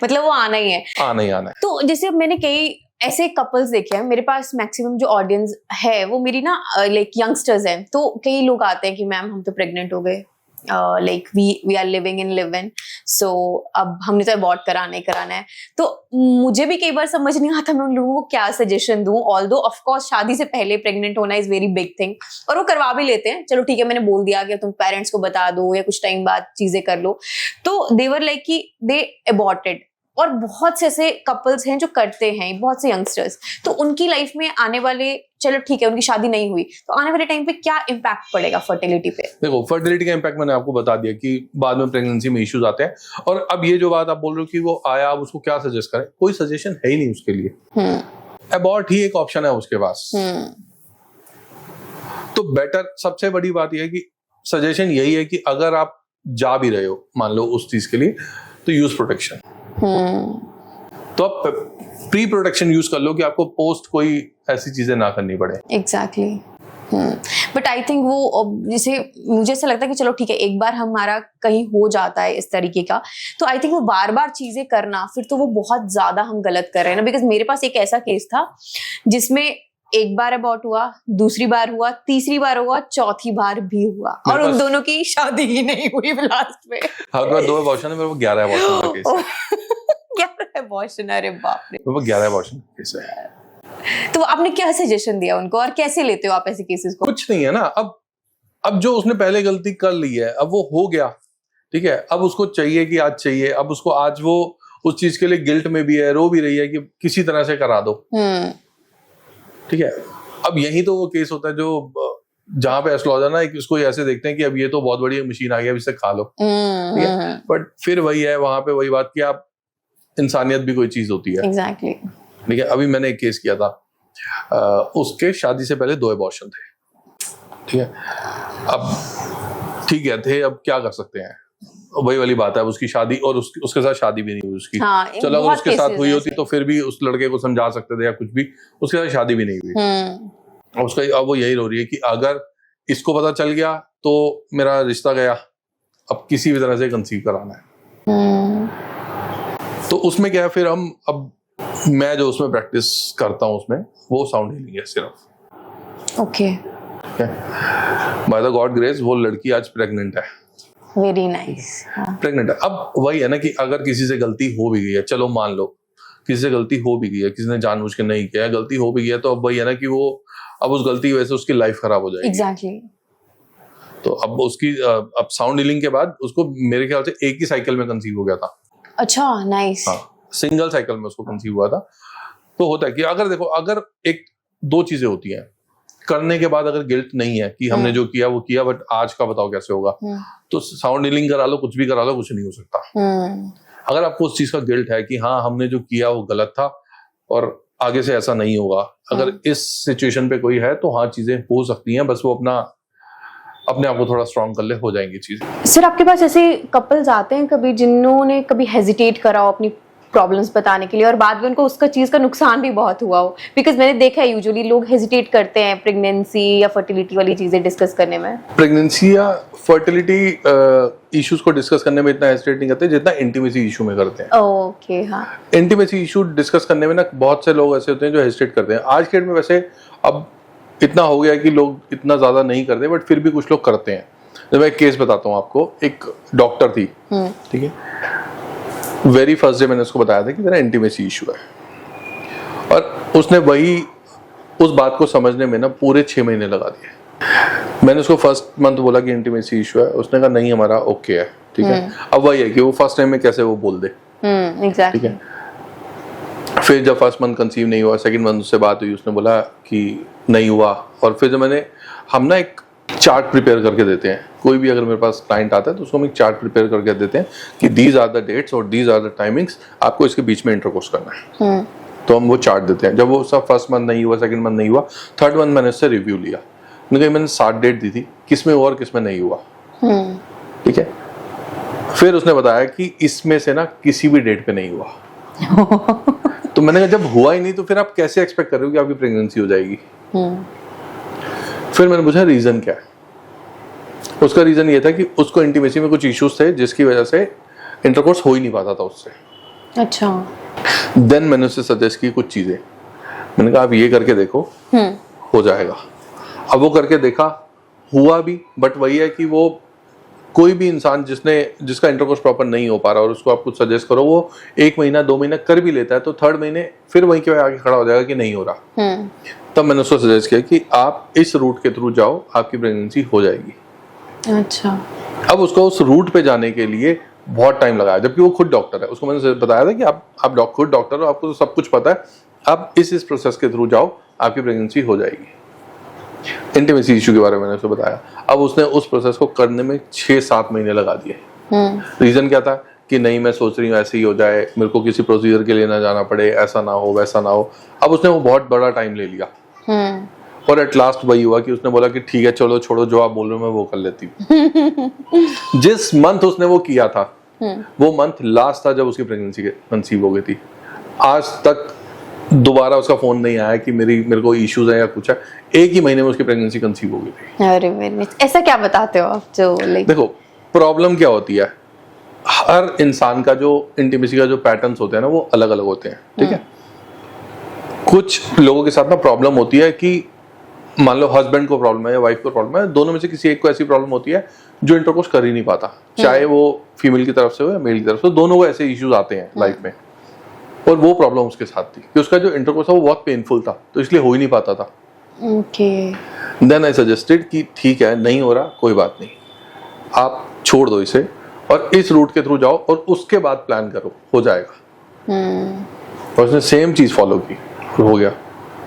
मतलब वो आना ही है, आना ही आना है। तो जैसे अब मैंने कई ऐसे कपल्स देखे हैं, मेरे पास मैक्सिमम जो ऑडियंस है वो मेरी ना लाइक यंगस्टर्स हैं, तो कई लोग आते हैं कि मैम हम तो प्रेग्नेंट हो गए, like we are living in live in, so अब हमने तो अबॉर्ट कराना है। तो मुझे भी कई बार समझ नहीं आता मैं उन लोगों को क्या सजेशन दूं, ऑल्दो ऑफ कोर्स शादी से पहले प्रेग्नेंट होना इज वेरी बिग थिंग, और वो करवा भी लेते हैं। चलो ठीक है, मैंने बोल दिया कि तुम पेरेंट्स को बता दो या कुछ टाइम बाद चीजें कर लो, तो दे वर लाइक कि दे अबॉर्टेड। और बहुत से ऐसे कपल्स हैं जो करते हैं, बहुत से यंगस्टर्स, तो उनकी लाइफ में आने वाले, चलो ठीक है उनकी शादी नहीं हुई, तो आने वाले टाइम पे क्या इम्पैक्ट पड़ेगा फर्टिलिटी पे? देखो, फर्टिलिटी का इम्पैक्ट मैंने आपको बता दिया कि बाद में प्रेगनेंसी में इश्यूज आते हैं। और अब ये जो बात आप बोल रहे हो कि वो आया, अब उसको क्या सजेस्ट करें, कोई सजेशन है ही नहीं उसके लिए। अबॉर्ट ही एक ऑप्शन है उसके पास। तो बेटर, सबसे बड़ी बात यह है कि सजेशन यही है कि अगर आप जा भी रहे हो मान लो उस चीज के लिए, तो यूज प्रोटेक्शन। तो आप प्री प्रोटेक्शन यूज कर लो कि आपको पोस्ट कोई ऐसी चीजें ना करनी पड़े। एग्जैक्टली। बट आई थिंक वो, जैसे मुझे ऐसा लगता है कि चलो ठीक है एक बार हमारा कहीं हो जाता है इस तरीके का, तो आई थिंक वो बार बार चीजें करना फिर तो वो बहुत ज्यादा हम गलत कर रहे हैं ना। बिकॉज मेरे पास एक ऐसा केस था जिसमें एक बार अबॉर्ट हुआ, दूसरी बार हुआ, तीसरी बार हुआ, चौथी बार भी हुआ, और उन दोनों की शादी ही नहीं हुई लास्ट में। हाँ, तो 2 अबॉर्शन है, मेरे को 11 अबॉर्शन का केस है। 11 अबॉर्शन, अरे बाप रे। मेरे को 11 अबॉर्शन का केस है। तो आपने क्या सजेशन दिया उनको, और कैसे लेते हो आप ऐसे केसेस को? कुछ नहीं है ना, अब जो उसने पहले गलती कर ली है, अब वो हो गया, ठीक है। अब उसको चाहिए कि आज चाहिए, अब उसको आज वो उस चीज के लिए गिल्ट में भी है, रो भी रही है कि किसी तरह से करा दो, ठीक है। अब यही तो वो केस होता है जो जहाँ पे एस्ट्रोलॉजर ना एक उसको ऐसे देखते हैं कि अब ये तो बहुत बड़ी मशीन आ गई, अब इसे खा लो, ठीक है। बट फिर वही है वहां पे वही बात कि आप इंसानियत भी कोई चीज होती है। एग्जैक्टली। ठीक है, अभी मैंने एक केस किया था, उसके शादी से पहले 2 अबॉर्शन थे, ठीक है। अब ठीक है थे, अब क्या कर सकते हैं, वही वाली बात है। अब उसकी शादी और उसके साथ शादी भी नहीं हुई उसकी। हाँ, चलो अगर उसके साथ हुई होती तो फिर भी उस लड़के को समझा सकते थे या कुछ भी, उसके साथ शादी भी नहीं हुई। उसका अब वो यही रो रही है कि अगर इसको पता चल गया तो मेरा रिश्ता गया, अब किसी भी तरह से कंसीव कराना है। तो उसमें क्या है, फिर हम अब मैं जो उसमें प्रैक्टिस करता हूँ उसमें वो साउंड हीलिंग है सिर्फ। Okay, by the God grace वो लड़की आज प्रेग्नेंट है। Very nice. प्रेग्नेंट है। अब वही है ना कि अगर किसी से गलती हो भी गई है, चलो मान लो किसी से गलती हो भी गई है, किसी ने जानबूझ के नहीं किया, गलती हो भी गई है, तो अब वही है ना कि वो अब उस गलती की वजह से उसकी लाइफ खराब हो जाएगी। एग्जैक्टली। तो अब उसकी अब साउंड हीलिंग के बाद उसको मेरे ख्याल से एक ही साइकिल में कंसीव हो गया था। अच्छा, नाइस। हाँ, सिंगल साइकिल में उसको कंसीव हुआ था। तो होता है कि अगर देखो, अगर एक 2 चीजें होती हैं, करने के बाद अगर गिल्ट नहीं है कि हमने जो किया वो किया, बट आज का बताओ कैसे होगा, तो साउंड हीलिंग करा लो, कुछ भी करा लो, कुछ नहीं हो सकता। अगर आपको उस चीज का गिल्ट है कि हाँ हमने जो किया वो गलत था और आगे से ऐसा नहीं होगा, अगर इस सिचुएशन पे कोई है तो हाँ चीजें हो सकती हैं, बस वो अपने आप को थोड़ा स्ट्रॉन्ग कर ले, हो जाएंगी चीजें। सर आपके पास ऐसे कपल्स आते हैं कभी जिन्होंने कभी हेजिटेट करा हो अपनी प्रॉब्लम्स बताने के लिए और बाद में उनको उसका चीज का नुकसान भी बहुत हुआ हो? बिकॉज मैंने देखा है यूजुअली लोग हेजिटेट करते हैं प्रेगनेंसी या फर्टिलिटी वाली चीजें डिस्कस करने में। प्रेगनेंसी या फर्टिलिटी इश्यूज को डिस्कस करने में इतना हेजिटेट नहीं करते जितना इंटीमेसी इशू में करते हैं। ओके, हाँ। इंटीमेसी इशू डिस्कस करने में ना बहुत से लोग ऐसे होते हैं जो हेजिटेट करते हैं। आज के डेट में वैसे अब इतना हो गया कि लोग इतना ज्यादा नहीं करते, बट फिर भी कुछ लोग करते हैं। जब मैं एक केस बताता हूँ आपको, एक डॉक्टर थी, ठीक है, वेरी फर्स्ट डे मैंने उसको बताया था कि मेरा इंटीमेसी इशू है, और उसने वही उस बात को समझने में ना पूरे 6 महीने लगा दिए। मैंने उसको फर्स्ट मंथ बोला कि इंटीमेसी इशू है, उसने कहा नहीं हमारा ओके है, ठीक है। अब वही है कि वो फर्स्ट टाइम में कैसे वो बोल दे, एग्जैक्टली। ठीक है। फिर जब फर्स्ट मंथ कंसीव नहीं हुआ, सेकंड मंथ उससे बात हुई, उसने बोला कि नहीं हुआ। और फिर जब हम ना एक चार्ट प्रिपेयर करके देते हैं, कोई भी अगर मेरे पास क्लाइंट आता है तो उसको हम एक चार्ट प्रिपेयर करके देते हैं कि दीज आर द डेट्स और दीज आर द टाइमिंग्स, आपको इसके बीच में इंटरकोर्स करना है। तो हम वो चार्ट देते हैं। जब वो सब फर्स्ट मंथ नहीं हुआ, सेकंड मंथ नहीं हुआ, थर्ड मंथ मैंने उससे रिव्यू लिया। मैंने 7 डेट दी थी, किसमें हुआ और किसमें नहीं हुआ, ठीक है। फिर उसने बताया कि इसमें से ना किसी भी डेट पे नहीं हुआ। तो मैंने कहा जब हुआ ही नहीं तो फिर आप कैसे एक्सपेक्ट कर रहे हो कि आपकी प्रेगनेंसी हो जाएगी। फिर मैंने पूछा रीजन क्या है। उसका रीजन ये था कि उसको इंटीमेसी में कुछ इश्यूज थे जिसकी वजह से इंटरकोर्स हो ही नहीं पाता था उससे। अच्छा। देन मैंने उससे सजेस्ट की कुछ चीजें, मैंने कहा आप ये करके देखो, हो जाएगा। अब वो करके देखा, हुआ भी, बट वही है कि वो कोई भी इंसान जिसका इंटरकोर्स प्रॉपर नहीं हो पा रहा और उसको आप कुछ सजेस्ट करो, वो 1 महीना 2 महीना कर भी लेता है, तो 3rd महीने फिर वहीं के आगे खड़ा हो जाएगा कि नहीं हो रहा। तब मैंने उसको सजेस्ट किया कि आप इस रूट के थ्रू जाओ, आपकी प्रेगनेंसी हो जाएगी। अच्छा। अब उसको उस रूट पे जाने के लिए बहुत टाइम लगाया, जबकि वो खुद डॉक्टर है। उसको मैंने बताया था कि आप खुद डॉक्टर हो, आपको तो सब कुछ पता है, आप इस प्रोसेस के थ्रू जाओ, आपकी प्रेगनेंसी हो जाएगी। इंटीमेसी इशू के बारे में मैंने उसको बताया। अब उसने उस प्रोसेस को करने में 6-7 महीने लगा दिए। रीजन क्या था कि नहीं मैं सोच रही हूँ ऐसे ही हो जाए, मेरे को किसी प्रोसीजर के लिए ना जाना पड़े, ऐसा ना हो वैसा ना हो। अब उसने वो बहुत बड़ा टाइम ले लिया, और एट लास्ट वही हुआ कि उसने बोला कि ठीक है चलो छोड़ो, जो आप बोल रहे हो मैं वो कर लेती हूँ। जिस मंथ उसने वो किया था, वो मंथ लास्ट था जब उसकी प्रेगनेंसी कंसीव हो गई थी। आज तक दोबारा उसका फोन नहीं आया कि मेरे को इश्यूज है या कुछ है। 1 ही महीने में उसकी प्रेगनेंसी कंसीव हो गई थी। अरे ऐसा क्या बताते हो आप? जो देखो प्रॉब्लम क्या होती है, हर इंसान का जो इंटीमेसी का जो पैटर्न्स होते हैं ना, वो अलग अलग होते हैं, ठीक है। कुछ लोगों के साथ ना प्रॉब्लम होती है कि मान लो हस्बैंड को प्रॉब्लम है या वाइफ को प्रॉब्लम है, दोनों में से किसी एक को ऐसी प्रॉब्लम होती है जो इंटरकोर्स कर ही नहीं पाता, चाहे वो फीमेल की तरफ से हो या मेल की तरफ से, दोनों को ऐसे इश्यूज आते हैं लाइफ में। और वो प्रॉब्लम उसके साथ थी कि उसका जो इंटरकोर्स था वो बहुत पेनफुल था, तो इसलिए हो ही नहीं पाता था। देन आई सजेस्टेड कि ठीक है नहीं हो रहा, कोई बात नहीं, आप छोड़ दो इसे और इस रूट के थ्रू जाओ और उसके बाद प्लान करो, हो जाएगा। और उसने सेम चीज फॉलो की, हो गया।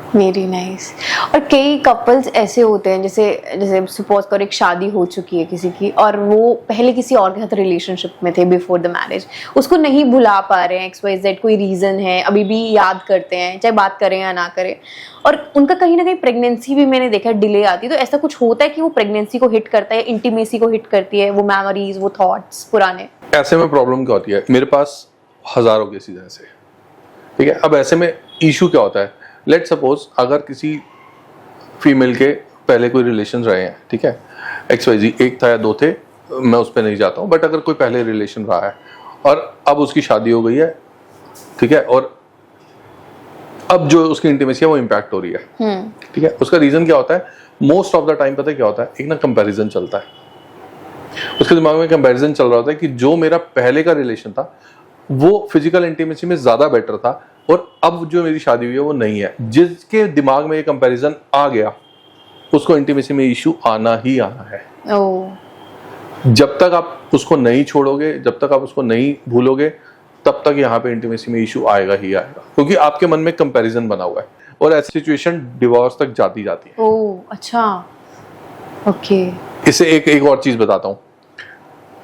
Very nice. और कई कपल्स ऐसे होते हैं, जैसे जैसे सपोज करो एक शादी हो चुकी है किसी की और वो पहले किसी और के साथ रिलेशनशिप में थे बिफोर द मैरिज, उसको नहीं भुला पा रहे हैं, XYZ कोई रीजन है, अभी भी याद करते हैं चाहे बात करें या ना करें, और उनका कहीं ना कहीं प्रेगनेंसी भी मैंने देखा डिले आती है। तो ऐसा कुछ होता है कि वो प्रेगनेंसी को हिट करता है, इंटीमेसी को हिट करती है, वो मेमोरीज, वो थॉट्स पुराने? ऐसे में प्रॉब्लम क्या होती है, मेरे पास हजारों केसेस हैं ऐसे, ठीक है। अब ऐसे में इशू क्या होता है, लेट सपोज अगर किसी फीमेल के पहले कोई रिलेशन रहे हैं, ठीक है, XYZ, एक था या दो थे, मैं उस पर नहीं जाता हूँ, बट अगर कोई पहले रिलेशन रहा है और अब उसकी शादी हो गई है, ठीक है, और अब जो उसकी इंटीमेसी है वो इम्पैक्ट हो रही है, ठीक है, उसका रीजन क्या होता है, मोस्ट ऑफ द टाइम पता है क्या होता है, एक ना कंपैरिजन चलता है, उसके दिमाग में कंपैरिजन चल रहा होता है कि जो मेरा पहले का रिलेशन था वो फिजिकल इंटीमेसी में ज्यादा बेटर था और अब जो मेरी शादी हुई है वो नहीं है। जिसके दिमाग में ये कंपैरिजन आ गया उसको इंटीमेसी में इशू आना ही आना है। जब तक आप उसको नहीं छोड़ोगे, जब तक आप उसको नहीं भूलोगे, तब तक यहाँ पे इंटीमेसी में इशू आएगा ही आएगा, क्योंकि आपके मन में कंपैरिजन बना हुआ है और ऐसी सिचुएशन डिवोर्स तक जाती जाती है। ओह अच्छा, ओके। इसे एक और चीज बताता हूँ,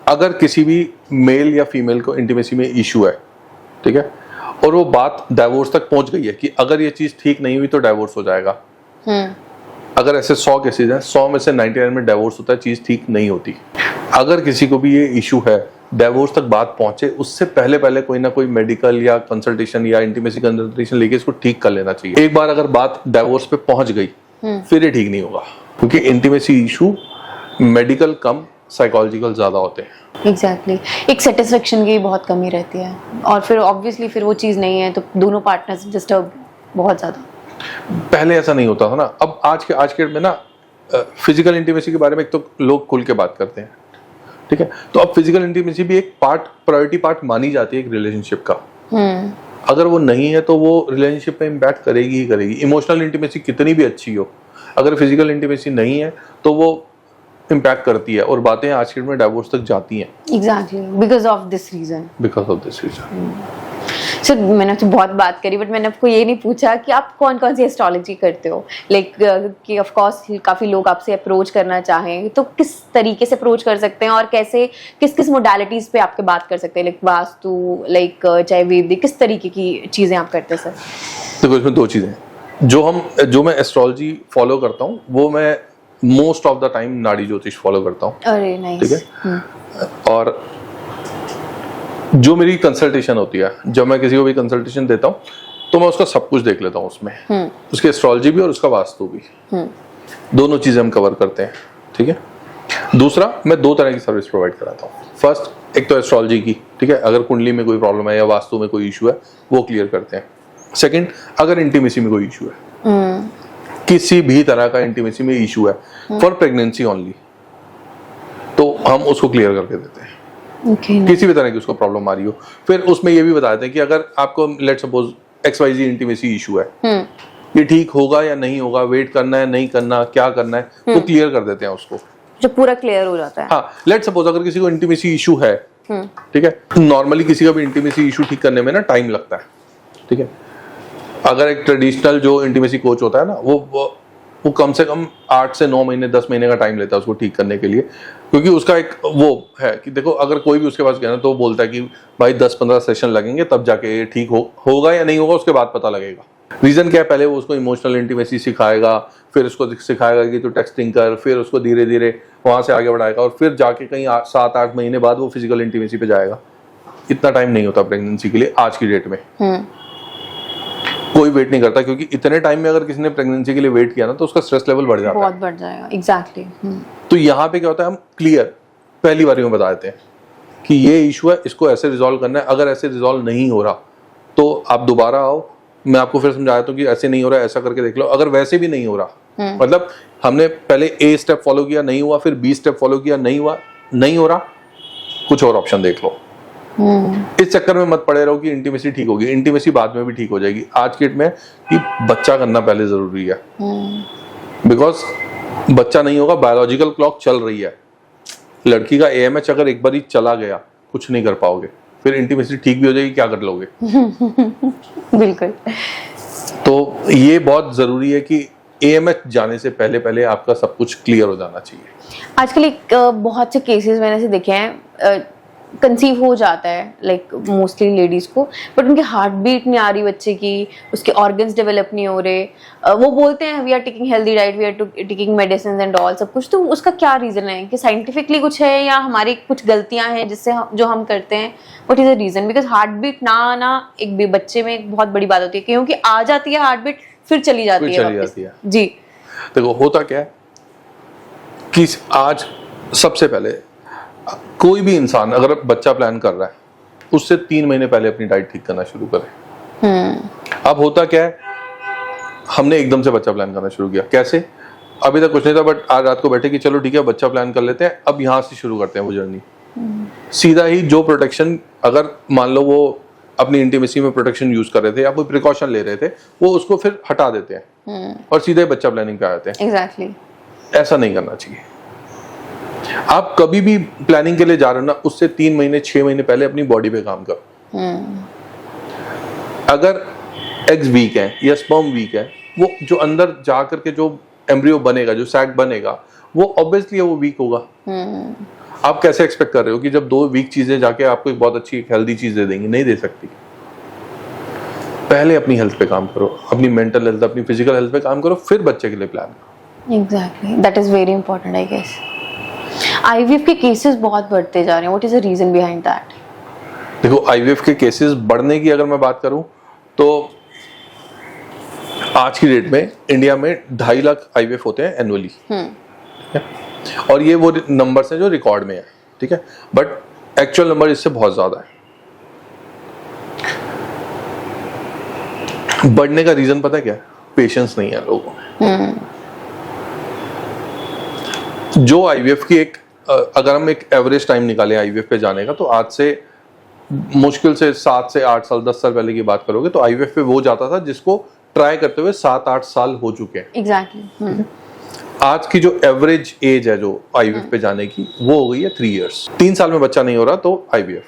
अगर किसी भी मेल या फीमेल को इंटीमेसी में इशू है, ठीक है, और वो बात डाइवोर्स तक पहुंच गई है कि अगर ये चीज ठीक नहीं हुई तो डाइवोर्स हो जाएगा, अगर ऐसे 100 केसेस हैं, 100 में से 99 में डाइवोर्स होता है, चीज ठीक नहीं होती। अगर किसी को भी ये इशू है, डाइवोर्स तक बात पहुंचे, उससे पहले पहले कोई ना कोई मेडिकल या कंसल्टेशन या इंटीमेसी कंसल्टेशन लेके इसको ठीक कर लेना चाहिए। एक बार अगर बात डाइवोर्स पे पहुंच गई फिर ये ठीक नहीं होगा, क्योंकि इंटीमेसी इशू मेडिकल कम साइकोलॉजिकल ज्यादा होते हैं। एग्जैक्टली एक सेटिस्फेक्शन की बहुत कमी रहती है और फिर ऑब्वियसली फिर वो चीज़ नहीं है तो दोनों पार्टनर्स डिस्टर्ब बहुत ज़्यादा। पहले ऐसा नहीं होता था ना, अब आज के में ना फिजिकल इंटीमेसी के बारे में एक तो लोग खुल के बात करते हैं, ठीक है, तो अब फिजिकल इंटीमेसी भी एक पार्ट, प्रायोरिटी पार्ट मानी जाती है एक रिलेशनशिप का। अगर वो नहीं है तो वो रिलेशनशिप पे इम्पैक्ट करेगी ही करेगी। इमोशनल इंटीमेसी कितनी भी अच्छी हो, अगर फिजिकल इंटीमेसी नहीं है तो वो इम्पैक्ट करती है और बातें आज के में डाइवोर्स तक जाती हैं। Exactly because of this reason. Sir मैंने तो बहुत बात करी, बट मैंने आपको ये नहीं पूछा कि आप कौन कौन सी एस्ट्रोलॉजी करते हो। लाइक कि ऑफ कोर्स काफी लोग आपसे अप्रोच करना चाहें तो किस तरीके से अप्रोच कर सकते हैं और कैसे किस किस मोडालिटीज पे आपके बात कर सकते हैं, लाइक वास्तु, लाइक चाहे वैदिक, किस तरीके की चीजें आप करते हैं? सर देखो इसमें दो चीजें, जो मैं एस्ट्रोलॉजी फॉलो करता हूँ वो मैं मोस्ट ऑफ द टाइम नाड़ी ज्योतिष फॉलो करता हूँ। अरे नाइस। ठीक है, और जो मेरी कंसल्टेशन होती है, जब मैं किसी को भी कंसल्टेशन देता हूँ तो मैं उसका सब कुछ देख लेता हूँ उसमें, उसकी एस्ट्रोलॉजी भी और उसका वास्तु भी, दोनों चीजें हम कवर करते हैं। ठीक है, दूसरा मैं दो तरह की सर्विस प्रोवाइड कराता हूँ। फर्स्ट एक तो एस्ट्रोलॉजी की, ठीक है, अगर कुंडली में कोई प्रॉब्लम है या वास्तु में कोई इशू है वो क्लियर करते हैं। सेकंड, अगर इंटीमेसी में कोई इशू है, किसी भी तरह का इंटीमेसी में इशू है फॉर प्रेगनेंसी ओनली, तो हम उसको क्लियर करके देते हैं। किसी भी तरह की उसको प्रॉब्लम आ रही हो, फिर उसमें ये भी बता देते हैं कि अगर आपको let suppose XYZ intimacy issue है, ये ठीक होगा या नहीं होगा, वेट करना है नहीं करना, क्या करना है, वो क्लियर कर देते हैं उसको, जो पूरा क्लियर हो जाता है। हाँ, लेट सपोज अगर किसी को इंटीमेसी इशू है, ठीक है, नॉर्मली किसी का भी इंटीमेसी इशू ठीक करने में ना टाइम लगता है। ठीक है, अगर एक ट्रेडिशनल जो इंटीमेसी कोच होता है ना, वो कम से कम 8 से 9 महीने 10 महीने का टाइम लेता है उसको ठीक करने के लिए, क्योंकि उसका एक वो है कि देखो अगर कोई भी उसके पास गया ना तो वो बोलता है कि भाई 10-15 सेशन लगेंगे तब जाके ये ठीक होगा या नहीं होगा, उसके बाद पता लगेगा। रीजन क्या है, पहले वो उसको इमोशनल इंटीमेसी सिखाएगा, फिर उसको सिखाएगा कि तू टेक्सटिंग कर, फिर उसको धीरे धीरे वहां से आगे बढ़ाएगा और फिर जाके कहीं 7-8 महीने बाद वो फिजिकल इंटीमेसी पे जाएगा। इतना टाइम नहीं होता प्रेगनेंसी के लिए आज की डेट में, कोई वेट नहीं करता, क्योंकि इतने टाइम में अगर किसी ने प्रेगनेंसी के लिए वेट किया ना तो उसका स्ट्रेस लेवल बढ़ जाता है, बहुत बढ़ जाएगा। एग्जैक्टली। तो यहाँ पे क्या होता है, हम क्लियर पहली बारी में बता देते हैं कि ये इशू है, इसको ऐसे रिजॉल्व करना है, अगर ऐसे रिजॉल्व नहीं हो रहा तो आप दोबारा आओ, मैं आपको फिर समझाया तो कि ऐसे नहीं हो रहा, ऐसा करके देख लो। अगर वैसे भी नहीं हो रहा, मतलब हमने पहले A स्टेप फॉलो किया नहीं हुआ, फिर B स्टेप फॉलो किया नहीं हुआ, नहीं हो रहा, कुछ और ऑप्शन देख लो। इस चक्कर में मत पड़े रहो कि इंटीमेसी ठीक होगी, इंटीमेसी बाद में भी ठीक हो जाएगी। आज के डेट में कि बच्चा करना पहले जरूरी है, बिकॉज बच्चा नहीं होगा, बायोलॉजिकल क्लॉक चल रही है। लड़की का AMH अगर एक बार ही चला गया कुछ नहीं कर पाओगे, फिर इंटीमेसी ठीक भी हो जाएगी, क्या कर लोगे? बिल्कुल। तो तो ये बहुत ज़रूरी है कि AMH जाने से पहले पहले आपका सब कुछ क्लियर हो जाना चाहिए। आजकल एक बहुत से केसेस मैंने ऐसे देखे हैं, कंसीव हो जाता है लाइक मोस्टली लेडीज को, बट उनकी हार्ट बीट नहीं आ रही बच्चे की, उसके ऑर्गन्स डेवलप नहीं हो रहे, वो बोलते हैं we are taking healthy diet, we are taking medicine and all सब कुछ। तो उसका क्या रीजन है कि साइंटिफिकली कुछ है या हमारी कुछ गलतियां हैं जिससे जो हम करते हैं? What is the reason? Because heartbeat ना आना एक बच्चे में एक बहुत बड़ी बात होती है, क्योंकि आ जाती है हार्ट बीट फिर चली जाती है वापस। जी देखो होता क्या है कि आज सबसे पहले कोई भी इंसान अगर बच्चा प्लान कर रहा है उससे 3 महीने पहले अपनी डाइट ठीक करना शुरू करे। अब होता क्या है, हमने एकदम से बच्चा प्लान करना शुरू किया। कैसे? अभी तक कुछ नहीं था, बट आज रात को बैठे कि चलो ठीक है बच्चा प्लान कर लेते हैं, अब यहाँ से शुरू करते हैं वो जर्नी। सीधा ही जो प्रोटेक्शन, अगर मान लो वो अपनी इंटीमेसी में प्रोटेक्शन यूज कर रहे थे या कोई प्रिकॉशन ले रहे थे, वो उसको फिर हटा देते हैं और सीधे बच्चा प्लानिंग पे आ जाते हैं। एग्जैक्टली ऐसा नहीं करना चाहिए। आप कभी भी प्लानिंग के लिए जा रहे हो ना, उससे 3 महीने 6 महीने पहले अपनी बॉडी पे काम करो। अगर एग्स वीक है या स्पर्म वीक है, वो जो अंदर जा करके जो एम्ब्रियो बनेगा, जो सैक बनेगा, वो ऑब्वियसली वो वीक होगा। आप कैसे एक्सपेक्ट कर रहे हो कि जब 2 वीक चीजें जाके आपको एक बहुत अच्छी एक हेल्दी चीज दे देंगी? नहीं दे सकती। पहले अपनी हेल्थ पे काम करो, अपनी मेंटल हेल्थ, अपनी फिजिकल हेल्थ पे काम करो, फिर बच्चे के लिए प्लान करो। Exactly, that is very important I guess. IVF के केसेस बहुत बढ़ते जा रहे हैं, what is the reason behind that? देखो IVF के केसेस बढ़ने की अगर मैं बात करूं तो आज की डेट में इंडिया में 2.5 लाख IVF होते हैं एनुअली, और ये वो नंबर्स हैं जो रिकॉर्ड में है, ठीक है, बट एक्चुअल नंबर इससे बहुत ज्यादा है। बढ़ने का रीजन पता है क्या? पेशेंस नहीं है लोगों में। जो IVF की एक अगर हम एक एवरेज टाइम निकालें IVF पे जाने का, तो आज से मुश्किल से 7 से 8 साल 10 साल पहले की बात करोगे तो IVF पे वो जाता था जिसको ट्राई करते हुए 7-8 साल हो चुके हैं। एग्जैक्टली। आज की जो एवरेज एज है जो IVF पे जाने की, वो हो गई है 3 इयर्स। 3 साल में बच्चा नहीं हो रहा तो IVF।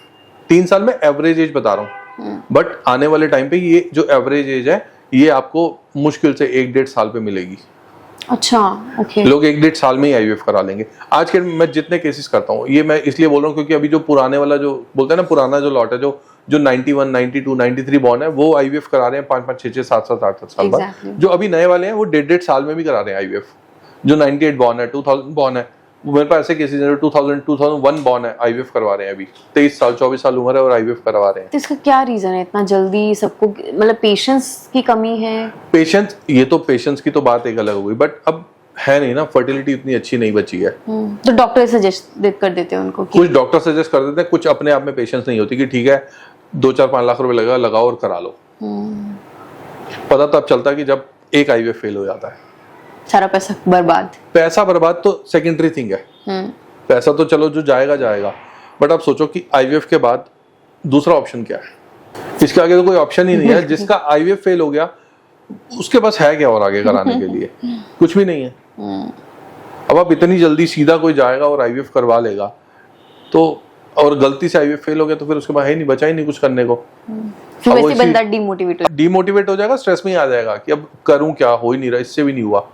3 साल में एवरेज एज बता रहा हूँ, बट आने वाले टाइम पे ये जो एवरेज एज है ये आपको मुश्किल से 1-1.5 साल पे मिलेगी। अच्छा, ओके। लोग 1-1.5 साल में ही IVF करा लेंगे। आज के मैं जितने केसेस करता हूँ, ये मैं इसलिए बोल रहा हूँ क्योंकि अभी जो पुराने वाला जो बोलते हैं ना, पुराना जो लॉट है, जो 91, 92, 93 बॉर्न है, वो IVF करा रहे हैं 5-5, 6-6, 7-7, 8-8 साल बाद। जो अभी नए वाले हैं वो 1.5 साल में भी करा रहे हैं IVF। जो 98 बॉर्न है, 2000 बॉर्न है, मेरे पास ऐसे केसेस हैं 2001 बॉर्न है, IVF करवा रहे हैं अभी, 23 साल 24 साल उम्र है और IVF करवा रहे हैं। तो इसका क्या रीजन है इतना जल्दी सबको? मतलब पेशेंस की कमी है? पेशेंस, ये तो पेशेंस की तो बात एक अलग हो गई, बट अब है नहीं ना, फर्टिलिटी इतनी अच्छी नहीं बची है। तो डॉक्टर सजेस्ट कर देते हैं उनको कि कुछ डॉक्टर सजेस्ट कर देते हैं, कुछ अपने आप में पेशेंस नहीं होती कि ठीक है 2-4-5 लाख रुपए लगा लगाओ और करा लो। पता तब चलता है कि जब एक IVF फेल हो जाता है, सारा पैसा बर्बाद। पैसा बर्बाद तो सेकेंडरी थिंग है। पैसा तो चलो जो जाएगा जाएगा, बट अब सोचो कि IVF के बाद दूसरा ऑप्शन क्या है? इसके आगे तो कोई ऑप्शन ही नहीं है। जिसका IVF फेल हो गया उसके पास है क्या और आगे कराने के लिए? कुछ भी नहीं है। अब आप इतनी जल्दी सीधा कोई जाएगा और IVF करवा लेगा तो, और गलती से IVF फेल हो गया तो फिर उसके बाद है नहीं, बचा ही नहीं कुछ करने को। फिर वैसे बंदा डिमोटिवेट हो जाएगा, स्ट्रेस में ही आ जाएगा कि अब करूं क्या, हो ही नहीं रहा, इससे भी नहीं हुआ।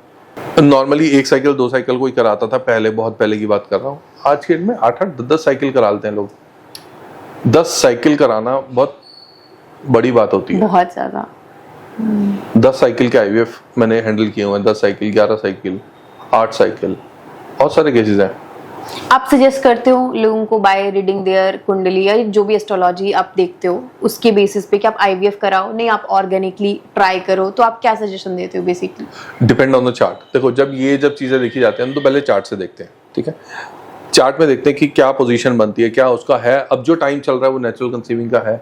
नॉर्मली 1 साइकिल 2 साइकिल कोई कराता था पहले, बहुत पहले की बात कर रहा हूँ। आज के डेट में 8-8, 10-10 साइकिल करा लेते हैं लोग। 10 साइकिल कराना बहुत बड़ी बात होती है, बहुत ज्यादा। 10 साइकिल के IVF मैंने हैंडल किए हुए हैं, 10 साइकिल, 11 साइकिल, 8 साइकिल, बहुत सारे केसेस हैं। आप सजेस्ट करते हो लोगों को बाय रीडिंग देयर कुंडली या जो भी एस्ट्रोलॉजी आप देखते हो उसके बेसिस पे कि आप IVF कराओ, नहीं आप ऑर्गेनिकली ट्राई करो, तो आप क्या सजेशन देते हो basically? Depend on the chart. देखो जब चीजें देखी जाती हैं तो पहले चार्ट से देखते हैं, ठीक है। चार्ट में देखते हैं कि क्या पोजीशन बनती है, क्या उसका है। अब जो टाइम चल रहा है वो नेचुरल कंसीविंग का है।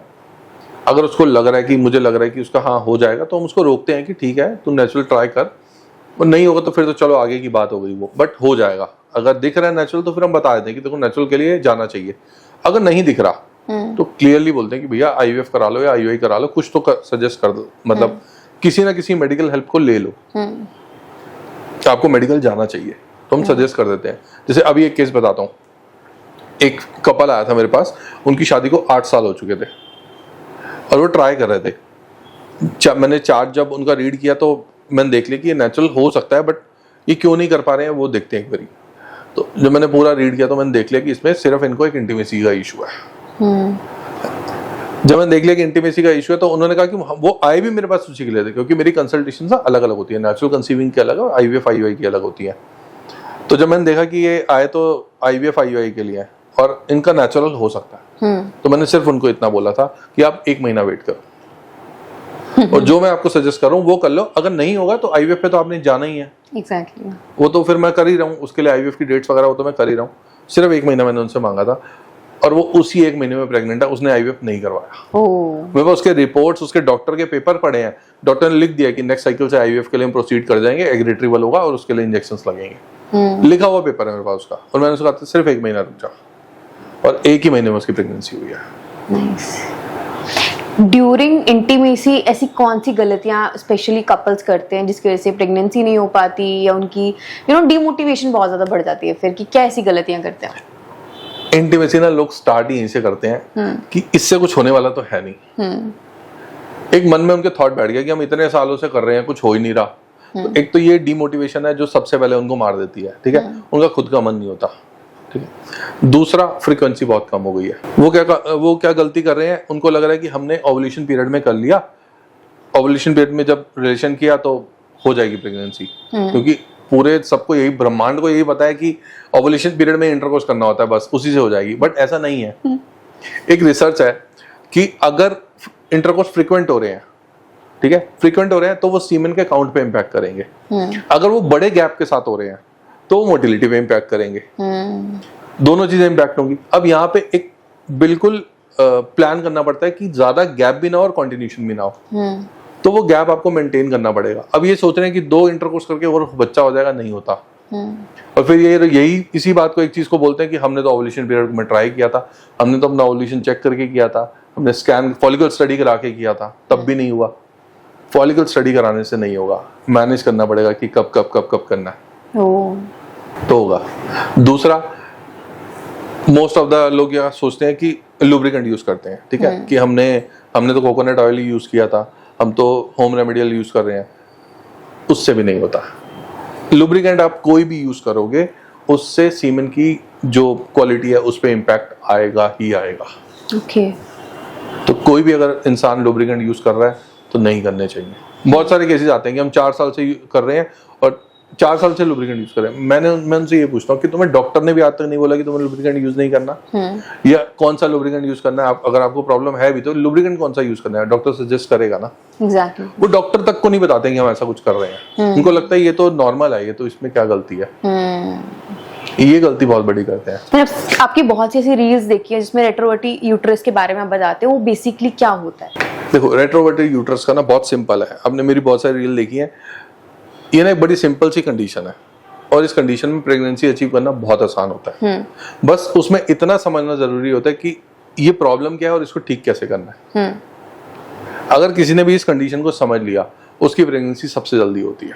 अगर उसको लग रहा है कि मुझे लग रहा है कि उसका हाँ हो जाएगा, तो हम उसको रोकते हैं कि ठीक है तू नेचुरल ट्राई कर, और नहीं होगा तो फिर तो चलो आगे की बात हो गई वो, बट हो जाएगा। अगर दिख रहा है नेचुरल तो फिर हम बता देते हैं कि देखो नेचुरल के लिए जाना चाहिए। अगर नहीं दिख रहा तो क्लियरली बोलते हैं कि भैया IVF करा लो या IUI करा लो, कुछ तो सजेस्ट कर दो, मतलब किसी ना किसी मेडिकल हेल्प को ले लो। तो आपको मेडिकल जाना चाहिए तो हम सजेस्ट कर देते हैं। जैसे अभी एक केस बताता हूँ, एक कपल आया था मेरे पास, उनकी शादी को 8 साल हो चुके थे और वो ट्राई कर रहे थे मैंने चार्ट जब उनका रीड किया तो मैंने देख लिया कि ये नेचुरल हो सकता है, बट ये क्यों नहीं कर पा रहे हैं वो देखते हैं एक बारी। तो जब मैंने पूरा रीड किया तो मैंने देख लिया कि इसमें सिर्फ इनको एक इंटीमेसी का इशू है। जब मैंने देख लिया कि इंटीमेसी का इशू है तो उन्होंने कहा कि वो आए भी मेरे पास उसी के लिए थे, क्योंकि मेरी कंसल्टेशन अलग अलग होती है, नेचुरल कंसीविंग की अलग है और IVF IUI की अलग होती है। तो जब मैंने देखा कि ये आए तो IVF IUI के लिए है और इनका नेचुरल हो सकता है, तो मैंने सिर्फ उनको इतना बोला था कि आप 1 महीना वेट करो और जो मैं आपको सजेस्ट कर रहा हूँ वो कर लो। अगर नहीं होगा तो IVF पे तो आपने जाना ही है। एग्जैक्टली। वो तो फिर मैं कर ही रहा हूँ, उसके लिए IVF की डेट्स वगैरह वो तो मैं कर ही रहा हूँ। सिर्फ 1 महीना मैंने उनसे मांगा था और वो उसी 1 महीने में प्रेग्नेंट है। उसने IVF नहीं करवाया। मेरे पास उसके रिपोर्ट्स, उसके डॉक्टर के पेपर पड़े हैं। डॉक्टर ने लिख दिया कि नेक्स्ट साइकिल से IVF के लिए हम प्रोसीड कर जाएंगे, एग रिट्रीवल होगा और उसके लिए इंजेक्शंस लगेंगे। लिखा हुआ पेपर है मेरे पास उसका। और मैंने उसको कहा सिर्फ 1 महीना रुक जाओ और 1 ही महीने में उसकी प्रेगनेंसी हुई है। ड्यूरिंग इंटीमेसी ऐसी कौन सी गलतियां स्पेशली कपल्स करते हैं जिसकी वजह से प्रेगनेंसी नहीं हो पाती या उनकी डिमोटिवेशन बहुत ज्यादा बढ़ जाती है फिर, कि क्या ऐसी गलतियां करते हैं? इंटीमेसी ना लोग स्टार्ट ही यहीं से करते हैं कि इससे कुछ होने वाला तो है नहीं। एक मन में उनके थॉट बैठ गया कि हम इतने सालों से कर रहे हैं, कुछ हो ही नहीं रहा। तो एक तो ये डिमोटिवेशन है जो सबसे पहले उनको मार देती है, ठीक है। उनका खुद का मन नहीं होता, ठीक है। दूसरा, फ्रीक्वेंसी बहुत कम हो गई है। वो क्या गलती कर रहे हैं, उनको लग रहा है कि हमने ओवुलेशन पीरियड में कर लिया, ओवुलेशन पीरियड में जब रिलेशन किया तो हो जाएगी प्रेगनेंसी, क्योंकि पूरे सबको यही, ब्रह्मांड को यही पता है कि ओवुलेशन पीरियड में इंटरकोर्स करना होता है, बस उसी से हो जाएगी। बट ऐसा नहीं है। एक रिसर्च है कि अगर इंटरकोर्स फ्रीक्वेंट हो रहे हैं, ठीक है, फ्रीक्वेंट हो रहे हैं तो वो सीमेन के काउंट पे इम्पैक्ट करेंगे। अगर वो बड़े गैप के साथ हो रहे हैं तो वो मोटिलिटी पे इम्पैक्ट करेंगे। दोनों चीजें इम्पैक्ट होंगी। अब यहाँ पे एक बिल्कुल प्लान करना पड़ता है कि ज्यादा गैप भी ना हो और कॉन्टिन्यूशन भी ना हो, तो वो गैप आपको मेंटेन करना पड़ेगा। अब ये सोच रहे हैं कि 2 इंटरकोर्स करके और बच्चा हो जाएगा, नहीं होता। और फिर यही इसी बात को, एक चीज को बोलते हैं कि हमने तो ओवुलेशन पीरियड में ट्राई किया था, हमने तो अपना ओवुलेशन चेक करके किया था, हमने स्कैन फॉलिकल स्टडी करा के किया था, तब भी नहीं हुआ। फॉलिकल स्टडी कराने से नहीं होगा, मैनेज करना पड़ेगा कि कब कब कब कब करना है तो होगा। दूसरा, मोस्ट ऑफ द लोग क्या सोचते हैं कि लुब्रिकेंट यूज करते हैं, ठीक है, कि हमने तो कोकोनट ऑयल यूज किया था, हम तो होम रेमेडियल यूज कर रहे हैं। उससे भी नहीं होता। लुब्रिकेंट आप कोई भी यूज करोगे उससे सीमेन की जो क्वालिटी है उस पर इम्पैक्ट आएगा ही आएगा। ओके। तो कोई भी अगर इंसान लुब्रिकेंट यूज कर रहा है तो नहीं करने चाहिए। बहुत सारे केसेस आते हैं कि हम 4 साल से कर रहे हैं और 4 साल से लुब्रिकेंट यूज कर रहे हैं। मैं उनसे ये पूछता हूँ कि तुम्हें डॉक्टर ने भी आज तक नहीं बोला कि तुम्हें लुब्रिकेंट यूज नहीं करना, या कौन सा लुब्रिकेंट यूज करना है? अगर आपको प्रॉब्लम है भी तो लुब्रिकेंट कौन सा यूज करना है, डॉक्टर सजेस्ट करेगा ना। एग्जैक्टली। वो डॉक्टर तक को नहीं बताते कि हम ऐसा कुछ कर रहे हैं। उनको लगता है ये तो नॉर्मल है, ये तो इसमें क्या गलती है। ये गलती बहुत बड़ी करते हैं। मैंने आपकी बहुत सी ऐसी रील्स देखी है जिसमें रेट्रोवर्टी यूट्रस के बारे में आप बताते हैं, वो बेसिकली क्या होता है? देखो, रेट्रोवर्टी यूट्रस का ना बहुत सिंपल है। आपने मेरी बहुत सारी रील देखी है। ये ना एक बड़ी सिंपल सी कंडीशन है और इस कंडीशन में प्रेगनेंसी अचीव करना बहुत आसान होता है। बस उसमें इतना समझना जरूरी होता है कि ये प्रॉब्लम क्या है और इसको ठीक कैसे करना है। अगर किसी ने भी इस कंडीशन को समझ लिया, उसकी प्रेगनेंसी सबसे जल्दी होती है।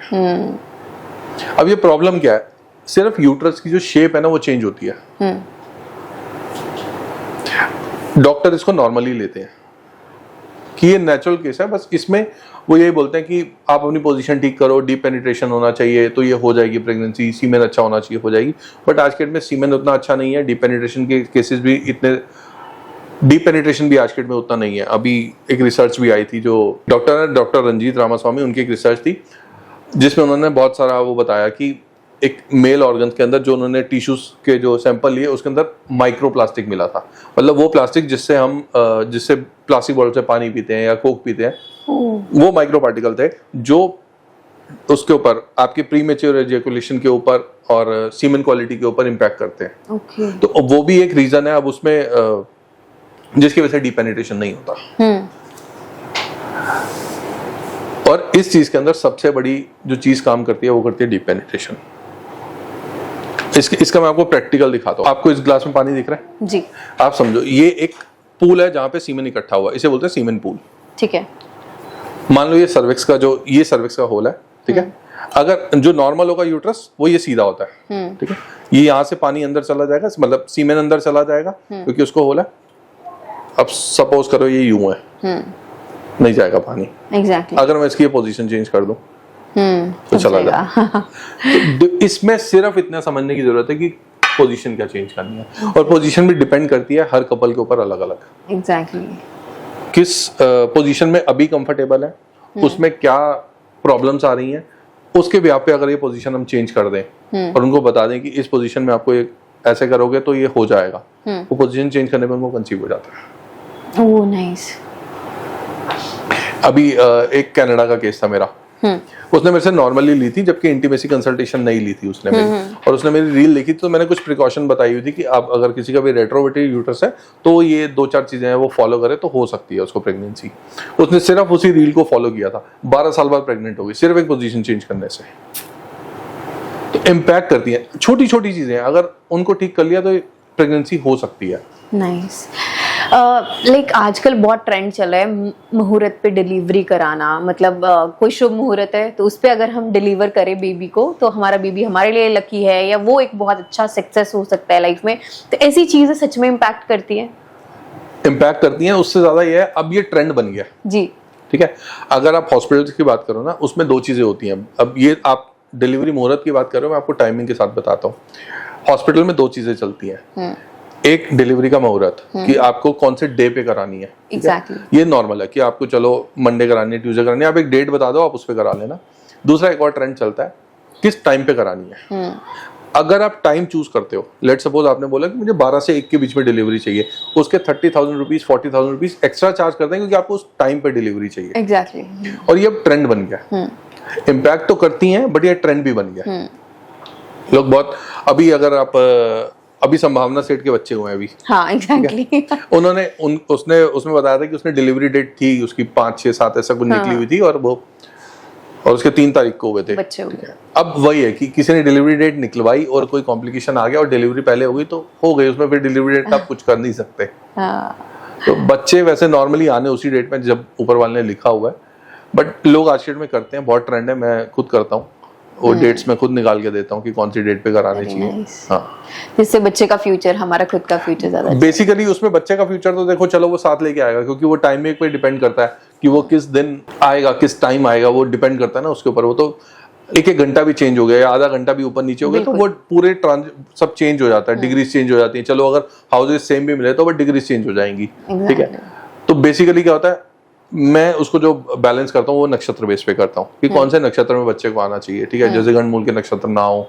अब ये प्रॉब्लम क्या है? सिर्फ यूट्रस की जो शेप है ना वो चेंज होती है। डॉक्टर इसको नॉर्मली लेते हैं कि ये नेचुरल केस है। बस इसमें वो यही बोलते हैं कि आप अपनी पोजीशन ठीक करो, डीप पेनिट्रेशन होना चाहिए तो ये हो जाएगी प्रेगनेंसी, सीमेन अच्छा होना चाहिए, हो जाएगी। बट आज के डेट में सीमेन उतना अच्छा नहीं है, डीप पेनिट्रेशन के केसेस भी इतने, डीप पेनिट्रेशन भी आज के डेट में उतना नहीं है। अभी एक रिसर्च भी आई थी जो डॉक्टर रंजीत रामास्वामी, उनकी एक रिसर्च थी जिसमें उन्होंने बहुत सारा वो बताया कि एक मेल ऑर्गन के अंदर जो उन्होंने टिश्यूज के जो सैंपल लिए उसके अंदर माइक्रोप्लास्टिक मिला था। मतलब वो प्लास्टिक जिससे प्लास्टिक बॉटल से पानी पीते हैं या कोक पीते हैं, वो माइक्रो पार्टिकल थे जो उसके ऊपर आपके प्रीमेच्योर एजैकुलेशन के ऊपर और सीमेन क्वालिटी के ऊपर इम्पैक्ट करते हैं। okay. तो वो भी एक रीजन है अब उसमें जिसकी वजह से डीप पेनिट्रेशन नहीं होता। और इस चीज के अंदर सबसे बड़ी जो चीज काम करती है वो करती है डीप पेनिट्रेशन। इसका मैं आपको प्रैक्टिकल दिखाता हूँ। आपको इस ग्लास में पानी दिख रहा है जी? आप समझो ये एक पूल है जहाँ पे सीमेन इकट्ठा हुआ, इसे बोलते हैं सीमेन पूल, ठीक है। मान लो ये सर्विक्स का होल है, ठीक है। अगर जो नॉर्मल होगा यूट्रस वो ये सीधा होता है, ठीक है। ये यहाँ से पानी अंदर चला जाएगा, मतलब सीमेन अंदर चला जाएगा क्योंकि उसको होल है। अब सपोज करो ये यूं है, नहीं जाएगा पानी। एग्जैक्टली। अगर मैं इसकी पोजीशन चेंज कर दूं तो चला जाएगा। तो इसमें सिर्फ इतना समझने की जरूरत है कि पोजीशन क्या चेंज करनी है, और पोजीशन भी डिपेंड करती है हर कपल के ऊपर अलग अलग। एग्जैक्टली। किस पोजीशन में अभी कंफर्टेबल है, उसमें क्या प्रॉब्लम्स आ रही हैं, उसके ब्याह पे अगर ये पोजीशन हम चेंज कर दें और उनको बता दें कि इस पोजीशन में आपको ऐसे करोगे तो ये हो जाएगा, वो पोजीशन चेंज करने में उनको कंसीव हो जाता है। Oh nice. अभी एक कनाडा का केस था मेरा, उसने मेरे से नॉर्मली ली थी, जबकि इंटीमेसी कंसल्टेशन नहीं ली थी उसने मेरी, और उसने मेरी रील देखी तो मैंने कुछ प्रिकॉशन बताई हुई थी कि आप अगर किसी का भी रेट्रोवेटिव यूटरस है तो ये 2-4 चीजें हैं वो फॉलो करे तो हो सकती है उसको प्रेगनेंसी। उसने सिर्फ उसी रील को फॉलो किया था, 12 साल बाद प्रेग्नेंट हो गई सिर्फ एक पोजीशन चेंज करने से। तो इम्पैक्ट करती है छोटी छोटी चीजें, अगर उनको ठीक कर लिया तो प्रेगनेंसी हो सकती है। नाइस। लाइक आजकल बहुत ट्रेंड चल रहा है मुहूर्त पे डिलीवरी कराना, मतलब कोई शुभ मुहूर्त है तो उस पे अगर हम डिलीवर करें बेबी को तो हमारा बेबी हमारे लिए लकी है, या वो एक बहुत अच्छा सक्सेस हो सकता है लाइफ में। तो ऐसी चीजें सच में इम्पैक्ट करती है? इम्पैक्ट करती हैं। उससे ज्यादा ये है, अब ये ट्रेंड बन गया जी। ठीक है। अगर आप हॉस्पिटल की बात करो ना, उसमें 2 चीजें होती हैं। अब ये आप डिलीवरी मुहूर्त की बात कर रहे हो, मैं आपको टाइमिंग के साथ बताता हूँ। हॉस्पिटल में 2 चीजें चलती हैं। एक डिलीवरी का मुहूर्त कि आपको कौन से डे पे करानी है। एग्जैक्टली। ये नॉर्मल है कि आपको चलो मंडे करानी है, ट्यूसडे करानी है, आप एक डेट बता दो, आप उस पे करा लेना। दूसरा एक और ट्रेंड चलता है किस टाइम पे करानी है। अगर आप टाइम चूज करते हो, लेट सपोज आपने बोला कि मुझे 12 से 1 के बीच में डिलीवरी चाहिए, उसके 30,000 रुपीज 40,000 रुपीज एक्स्ट्रा चार्ज करते हैं क्योंकि आपको उस टाइम पे डिलीवरी चाहिए। एग्जैक्टली। और ये अब ट्रेंड बन गया। इम्पैक्ट तो करती हैं बट ये ट्रेंड भी बन गया। लोग बहुत अभी अगर आप अभी संभावना सेठ के बच्चे हुए हैं अभी। हाँ एग्जैक्टली। उन्होंने उसने उसमें बताया था कि उसने डिलीवरी डेट थी उसकी 5, 6, 7 ऐसा कुछ निकली हुई थी, और उसके 3 तारीख को हुए थे बच्चे हुए। अब वही है कि किसी ने डिलीवरी डेट निकलवाई और कोई कॉम्प्लिकेशन आ गया और डिलीवरी पहले हो गई तो हो गई, उसमें फिर डिलीवरी डेट आप कुछ कर नहीं सकते। तो बच्चे वैसे नॉर्मली आने उसी डेट में जब ऊपर वाले ने लिखा हुआ है, बट लोग आज के डेट में करते हैं, बहुत ट्रेंड है। मैं खुद करता हूँ, वो डेट्स में खुद निकाल के देता हूँ कि कौन सी डेट पे करानी चाहिए। हाँ, जिससे बच्चे का फ्यूचर, हमारा खुद का फ्यूचर ज्यादा बेसिकली उसमें बच्चे का फ्यूचर तो देखो चलो वो साथ लेके आएगा, क्योंकि वो टाइमिंग पे डिपेंड करता है कि वो किस दिन आएगा, किस टाइम आएगा, वो डिपेंड करता है ना उसके ऊपर। वो तो 1-1 घंटा भी चेंज हो गया या आधा घंटा भी ऊपर नीचे हो गया तो वो पूरे सब चेंज हो जाता है, डिग्रीज चेंज हो जाती है। चलो अगर हाउसेज सेम भी मिले तो वो डिग्रीज चेंज हो जाएंगी। ठीक है, तो बेसिकली क्या होता है, मैं उसको जो बैलेंस करता हूँ वो नक्षत्र बेस पे करता हूँ कि कौन से नक्षत्र में बच्चे को आना चाहिए। ठीक है, जैसे गंडमूल के नक्षत्र ना हो,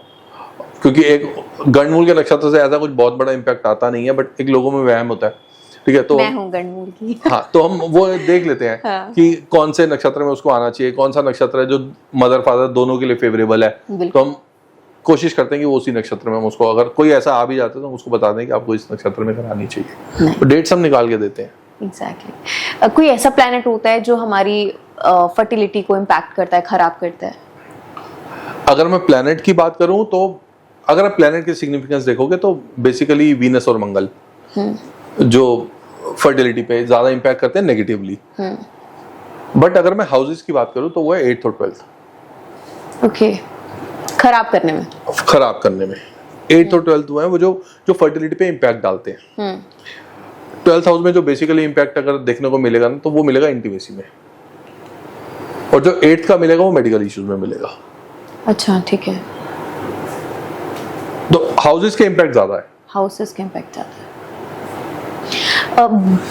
क्योंकि एक गंडमूल के नक्षत्र से ऐसा कुछ बहुत बड़ा इम्पैक्ट आता नहीं है, बट एक लोगों में वहम होता है। ठीक है, तो मैं हूँ गंडमूल की। हाँ, तो हम वो देख लेते हैं कि कौन से नक्षत्र में उसको आना चाहिए, कौन सा नक्षत्र है जो मदर फादर दोनों के लिए फेवरेबल है। तो हम कोशिश करते हैं कि वो उसी नक्षत्र में हम उसको, अगर कोई ऐसा आ भी जाता है तो हम उसको बता दें कि आपको इस नक्षत्र में करानी चाहिए। तो डेट्स हम निकाल के देते हैं। एग्जैक्टली। कोई ऐसा प्लैनेट होता है जो हमारी फर्टिलिटी को इम्पैक्ट करता है, खराब करता है? अगर मैं प्लैनेट की बात करूं तो अगर आप प्लैनेट की सिग्निफिकेंस देखोगे तो बेसिकली वीनस और मंगल जो फर्टिलिटी पे ज्यादा इम्पैक्ट करते हैं नेगेटिवली। बट अगर मैं हाउसेस की बात करूं तो वो है 8th और 12th। ओके, खराब करने में। 8th और 12th वो है वो जो फर्टिलिटी पे इम्पैक्ट डालते हैं। 12th हाउस में जो बेसिकली इम्पैक्ट अगर देखने को मिलेगा ना तो वो मिलेगा इंटीमेसी में, और जो 8th का मिलेगा वो मेडिकल इश्यूज में मिलेगा। अच्छा ठीक है, तो हाउसेस के इम्पैक्ट ज्यादा है। हाउसेस के इम्पैक्ट ज्यादा है।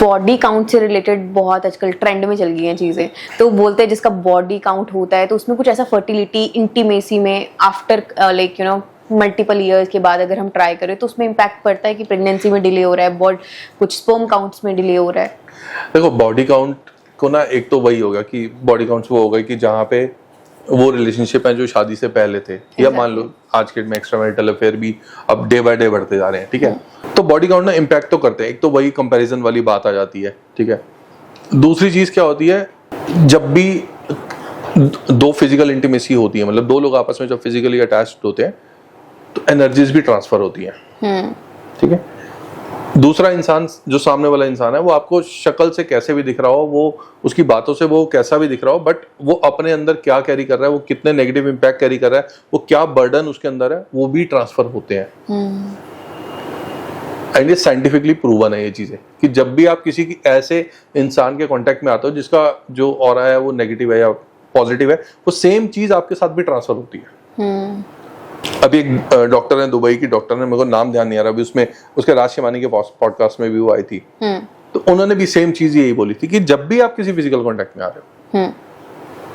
बॉडी काउंट से रिलेटेड बहुत आजकल ट्रेंड में चल गई हैं चीजें, तो बोलते हैं जिसका बॉडी काउंट होता है तो उसमें कुछ ऐसा फर्टिलिटी इंटीमेसी में after like you know multiple years के बाद अगर हम ट्राई करें तो उसमें इम्पैक्ट पड़ता है कि प्रेगनेंसी में डिले हो रहा है, कुछ स्पर्म काउंट्स में डिले हो रहा है। देखो बॉडी काउंट को ना, एक तो वही होगा कि बॉडी काउंट्स वो होगा कि जहाँ पे वो रिलेशनशिप है जो शादी से पहले थे, या मान लो आज के में एक्स्ट्रा मैरिटल अफेयर भी अब डे बाय डे बढ़ते जा रहे हैं। ठीक है, तो बॉडी काउंट ना इम्पैक्ट तो करते हैं। एक तो वही कंपैरिजन वाली बात आ जाती है। ठीक है, दूसरी चीज क्या होती है, जब भी 2 फिजिकल इंटीमेसी होती है, मतलब 2 लोग आपस में जब फिजिकली अटैच्ड होते हैं तो एनर्जीज भी ट्रांसफर होती हैं। ठीक है, दूसरा इंसान जो सामने वाला इंसान है वो आपको शक्ल से कैसे भी दिख रहा हो, वो उसकी बातों से वो कैसा भी दिख रहा हो, बट वो अपने अंदर क्या कैरी कर रहा है, वो कितने नेगेटिव इम्पैक्ट कैरी कर रहा है, वो क्या बर्डन उसके अंदर है, वो भी ट्रांसफर होते हैं। एंड ये साइंटिफिकली प्रूवन है ये चीजें कि जब भी आप किसी की ऐसे इंसान के कांटेक्ट में आते हो जिसका जो ऑरा है वो नेगेटिव है या पॉजिटिव है, वो सेम चीज आपके साथ भी ट्रांसफर होती है। अभी एक डॉक्टर है, दुबई की डॉक्टर ने, मेरे को नाम ध्यान नहीं आ रहा अभी, उसमें उसके राज शिवानी के पॉडकास्ट में भी वो आई थी, तो उन्होंने भी सेम चीज यही बोली थी कि जब भी आप किसी फिजिकल कांटेक्ट में आ रहे हो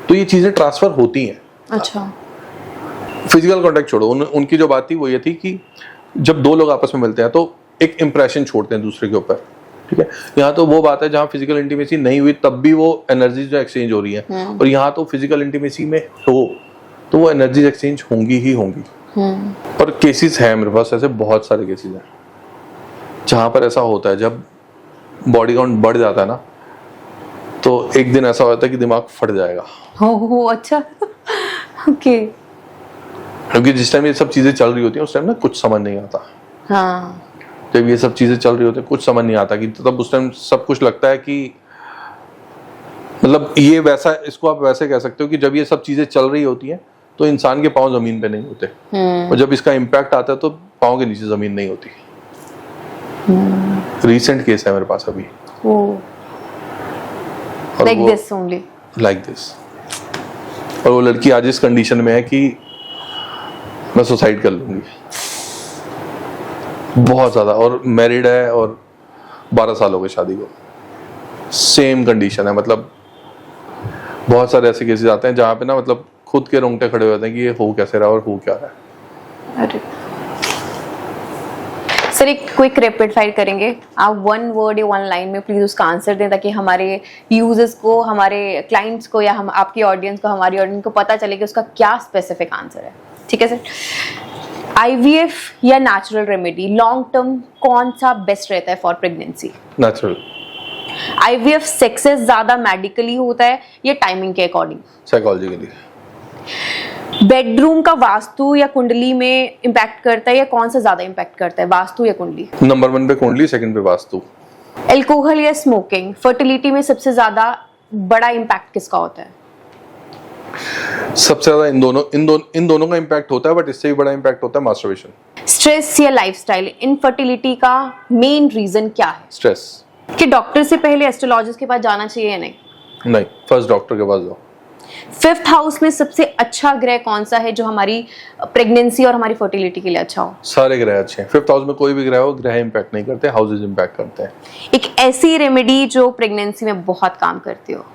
तो ये चीजें ट्रांसफर होती हैं। अच्छा, फिजिकल कांटेक्ट छोड़ो, उनकी जो बात थी वो ये थी कि जब दो लोग आपस में मिलते हैं तो एक इंप्रेशन छोड़ते हैं दूसरे के ऊपर, ठीक है। यहाँ तो वो बात है जहाँ फिजिकल इंटीमेसी नहीं हुई तब भी वो एनर्जी जो एक्सचेंज हो रही है, और यहाँ तो फिजिकल इंटीमेसी में हो तो वो एनर्जी एक्सचेंज होंगी ही होंगी। पर केसेस है मेरे पास, ऐसे बहुत सारे केसेस हैं जहाँ पर ऐसा होता है, जब बॉडी काउंट बढ़ जाता है ना तो एक दिन ऐसा होता है कि दिमाग फट जाएगा। हो अच्छा ओके। क्योंकि जिस टाइम ये सब चीजें चल रही होती हैं उस टाइम ना कुछ समझ नहीं आता। हाँ, जब ये सब चीजें चल रही होती है कुछ समझ नहीं आता कि तब उस टाइम सब कुछ लगता है कि मतलब ये वैसा, इसको आप वैसे कह सकते हो कि जब ये सब चीजें चल रही होती हैं तो इंसान के पांव जमीन पे नहीं होते, और जब इसका इम्पैक्ट आता है तो पांव के नीचे जमीन नहीं होती। रीसेंट केस है मेरे पास अभी, like this only, like this, और वो लड़की आज इस कंडीशन में है कि मैं सुसाइड कर लूंगी, बहुत ज्यादा, और मैरिड है और 12 साल हो गए शादी को, सेम कंडीशन है। मतलब बहुत सारे ऐसे केसेस आते हैं जहाँ पे ना मतलब खुद के रोंगटे खड़े हो जाते हैं कि ये हो कैसे रहा और हो क्या रहा है। अरे सर, एक क्विक रैपिड फायर करेंगे, आप वन वर्ड या वन लाइन में प्लीज उसका आंसर दें ताकि हमारे यूजर्स को, हमारे क्लाइंट्स को या हम आपकी ऑडियंस को, हमारी ऑडियंस को पता चले कि उसका क्या स्पेसिफिक आंसर है। ठीक है सर, आईवीएफ या नेचुरल रेमेडी लॉन्ग टर्म कौन सा बेस्ट रहता है for pregnancy? Natural. IVF success ज्यादा मेडिकली होता है या टाइमिंग के अकॉर्डिंग? साइकोलॉजिकली। बेडरूम का वास्तु या कुंडली में इम्पैक्ट करता है या कौन सा ज्यादा इम्पैक्ट करता है, वास्तु या कुंडली? नंबर 1 पे कुंडली, सेकंड पे वास्तु। अल्कोहल या स्मोकिंग, फर्टिलिटी में सबसे ज्यादा बड़ा इम्पैक्ट किसका होता है? सबसे ज्यादा इन दोनों का इम्पैक्ट होता है, बट इससे भी बड़ा इम्पैक्ट होता है मास्टरबेशन। स्ट्रेस या लाइफस्टाइल, इनफर्टिलिटी का मेन रीजन क्या है? स्ट्रेस। कि डॉक्टर से पहले एस्ट्रोलॉजिस्ट के पास जाना चाहिए या नहीं? नहीं, फर्स्ट डॉक्टर के पास जाओ। 5th हाउस में सबसे अच्छा ग्रह कौन सा है जो हमारी प्रेगनेंसी और हमारी फर्टिलिटी के लिए अच्छा हो? सारे ग्रह अच्छे हैं। 5th हाउस में कोई भी ग्रह हो, ग्रह इम्पैक्ट नहीं करते, हाउसेज इम्पैक्ट करते हैं। एक ऐसी रेमेडी जो प्रेगनेंसी में बहुत काम करती हो?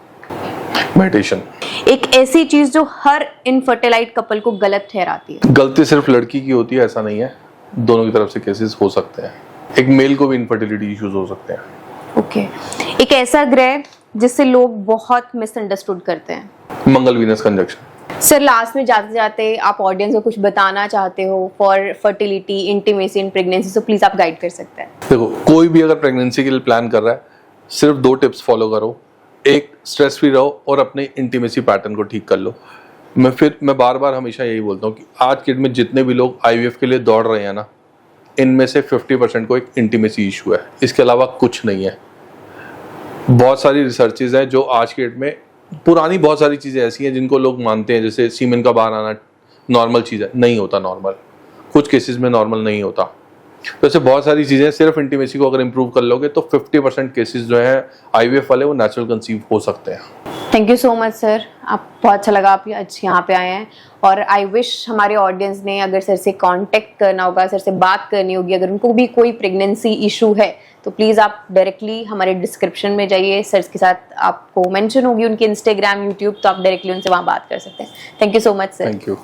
मेडिटेशन। एक ऐसी चीज जो हर इनफर्टिलाइट कपल को गलत ठहराती है? गलती सिर्फ लड़की की होती है ऐसा नहीं है, दोनों की तरफ से केसेस हो सकते हैं। एक मेल को भी इनफर्टिलिटी इश्यूज हो सकते हैं। ओके। एक ऐसा ग्रह जिससे लोग बहुत मिसअंडरस्टूड करते हैं? मंगल वीनस कंजक्शन। सर, लास्ट में जाते जाते आप ऑडियंस को कुछ बताना चाहते हो for fertility, intimacy in pregnancy, so please आप गाइड कर सकते हैं। देखो, कोई भी अगर प्रेगनेंसी के लिए प्लान कर रहा है, सिर्फ 2 टिप्स फॉलो करो। एक, स्ट्रेस फ्री रहो और अपने इंटीमेसी पैटर्न को ठीक कर लो। मैं बार बार हमेशा यही बोलता हूँ कि आज के डेट में जितने भी लोग आईवीएफ के लिए दौड़ रहे हैं ना, इनमें से 50% को एक इंटीमेसी इशू है, इसके अलावा कुछ नहीं है। बहुत सारी रिसर्चेज हैं जो आज के डेट में, पुरानी बहुत सारी चीज़ें ऐसी हैं जिनको लोग मानते हैं, जैसे सीमेन का बाहर आना नॉर्मल चीज़ है, नहीं होता नॉर्मल, कुछ केसेस में नॉर्मल नहीं होता। तो ऐसे बहुत सारी चीज़ें, सिर्फ इंटीमेसी को अगर इम्प्रूव कर लोगे तो 50% केसेस जो हैं आईवीएफ वाले वो नेचुरल कंसीव हो सकते हैं। Thank you so much sir, आप बहुत अच्छा लगा आप आज यहाँ पे आए हैं, और आई विश हमारे ऑडियंस ने अगर सर से कांटेक्ट करना होगा, सर से बात करनी होगी, अगर उनको भी कोई प्रेगनेंसी इशू है तो प्लीज़ आप डायरेक्टली हमारे डिस्क्रिप्शन में जाइए, सर के साथ आपको मेंशन होगी उनकी इंस्टाग्राम, यूट्यूब, तो आप डायरेक्टली उनसे वहाँ बात कर सकते हैं। Thank you so much sir. Thank you.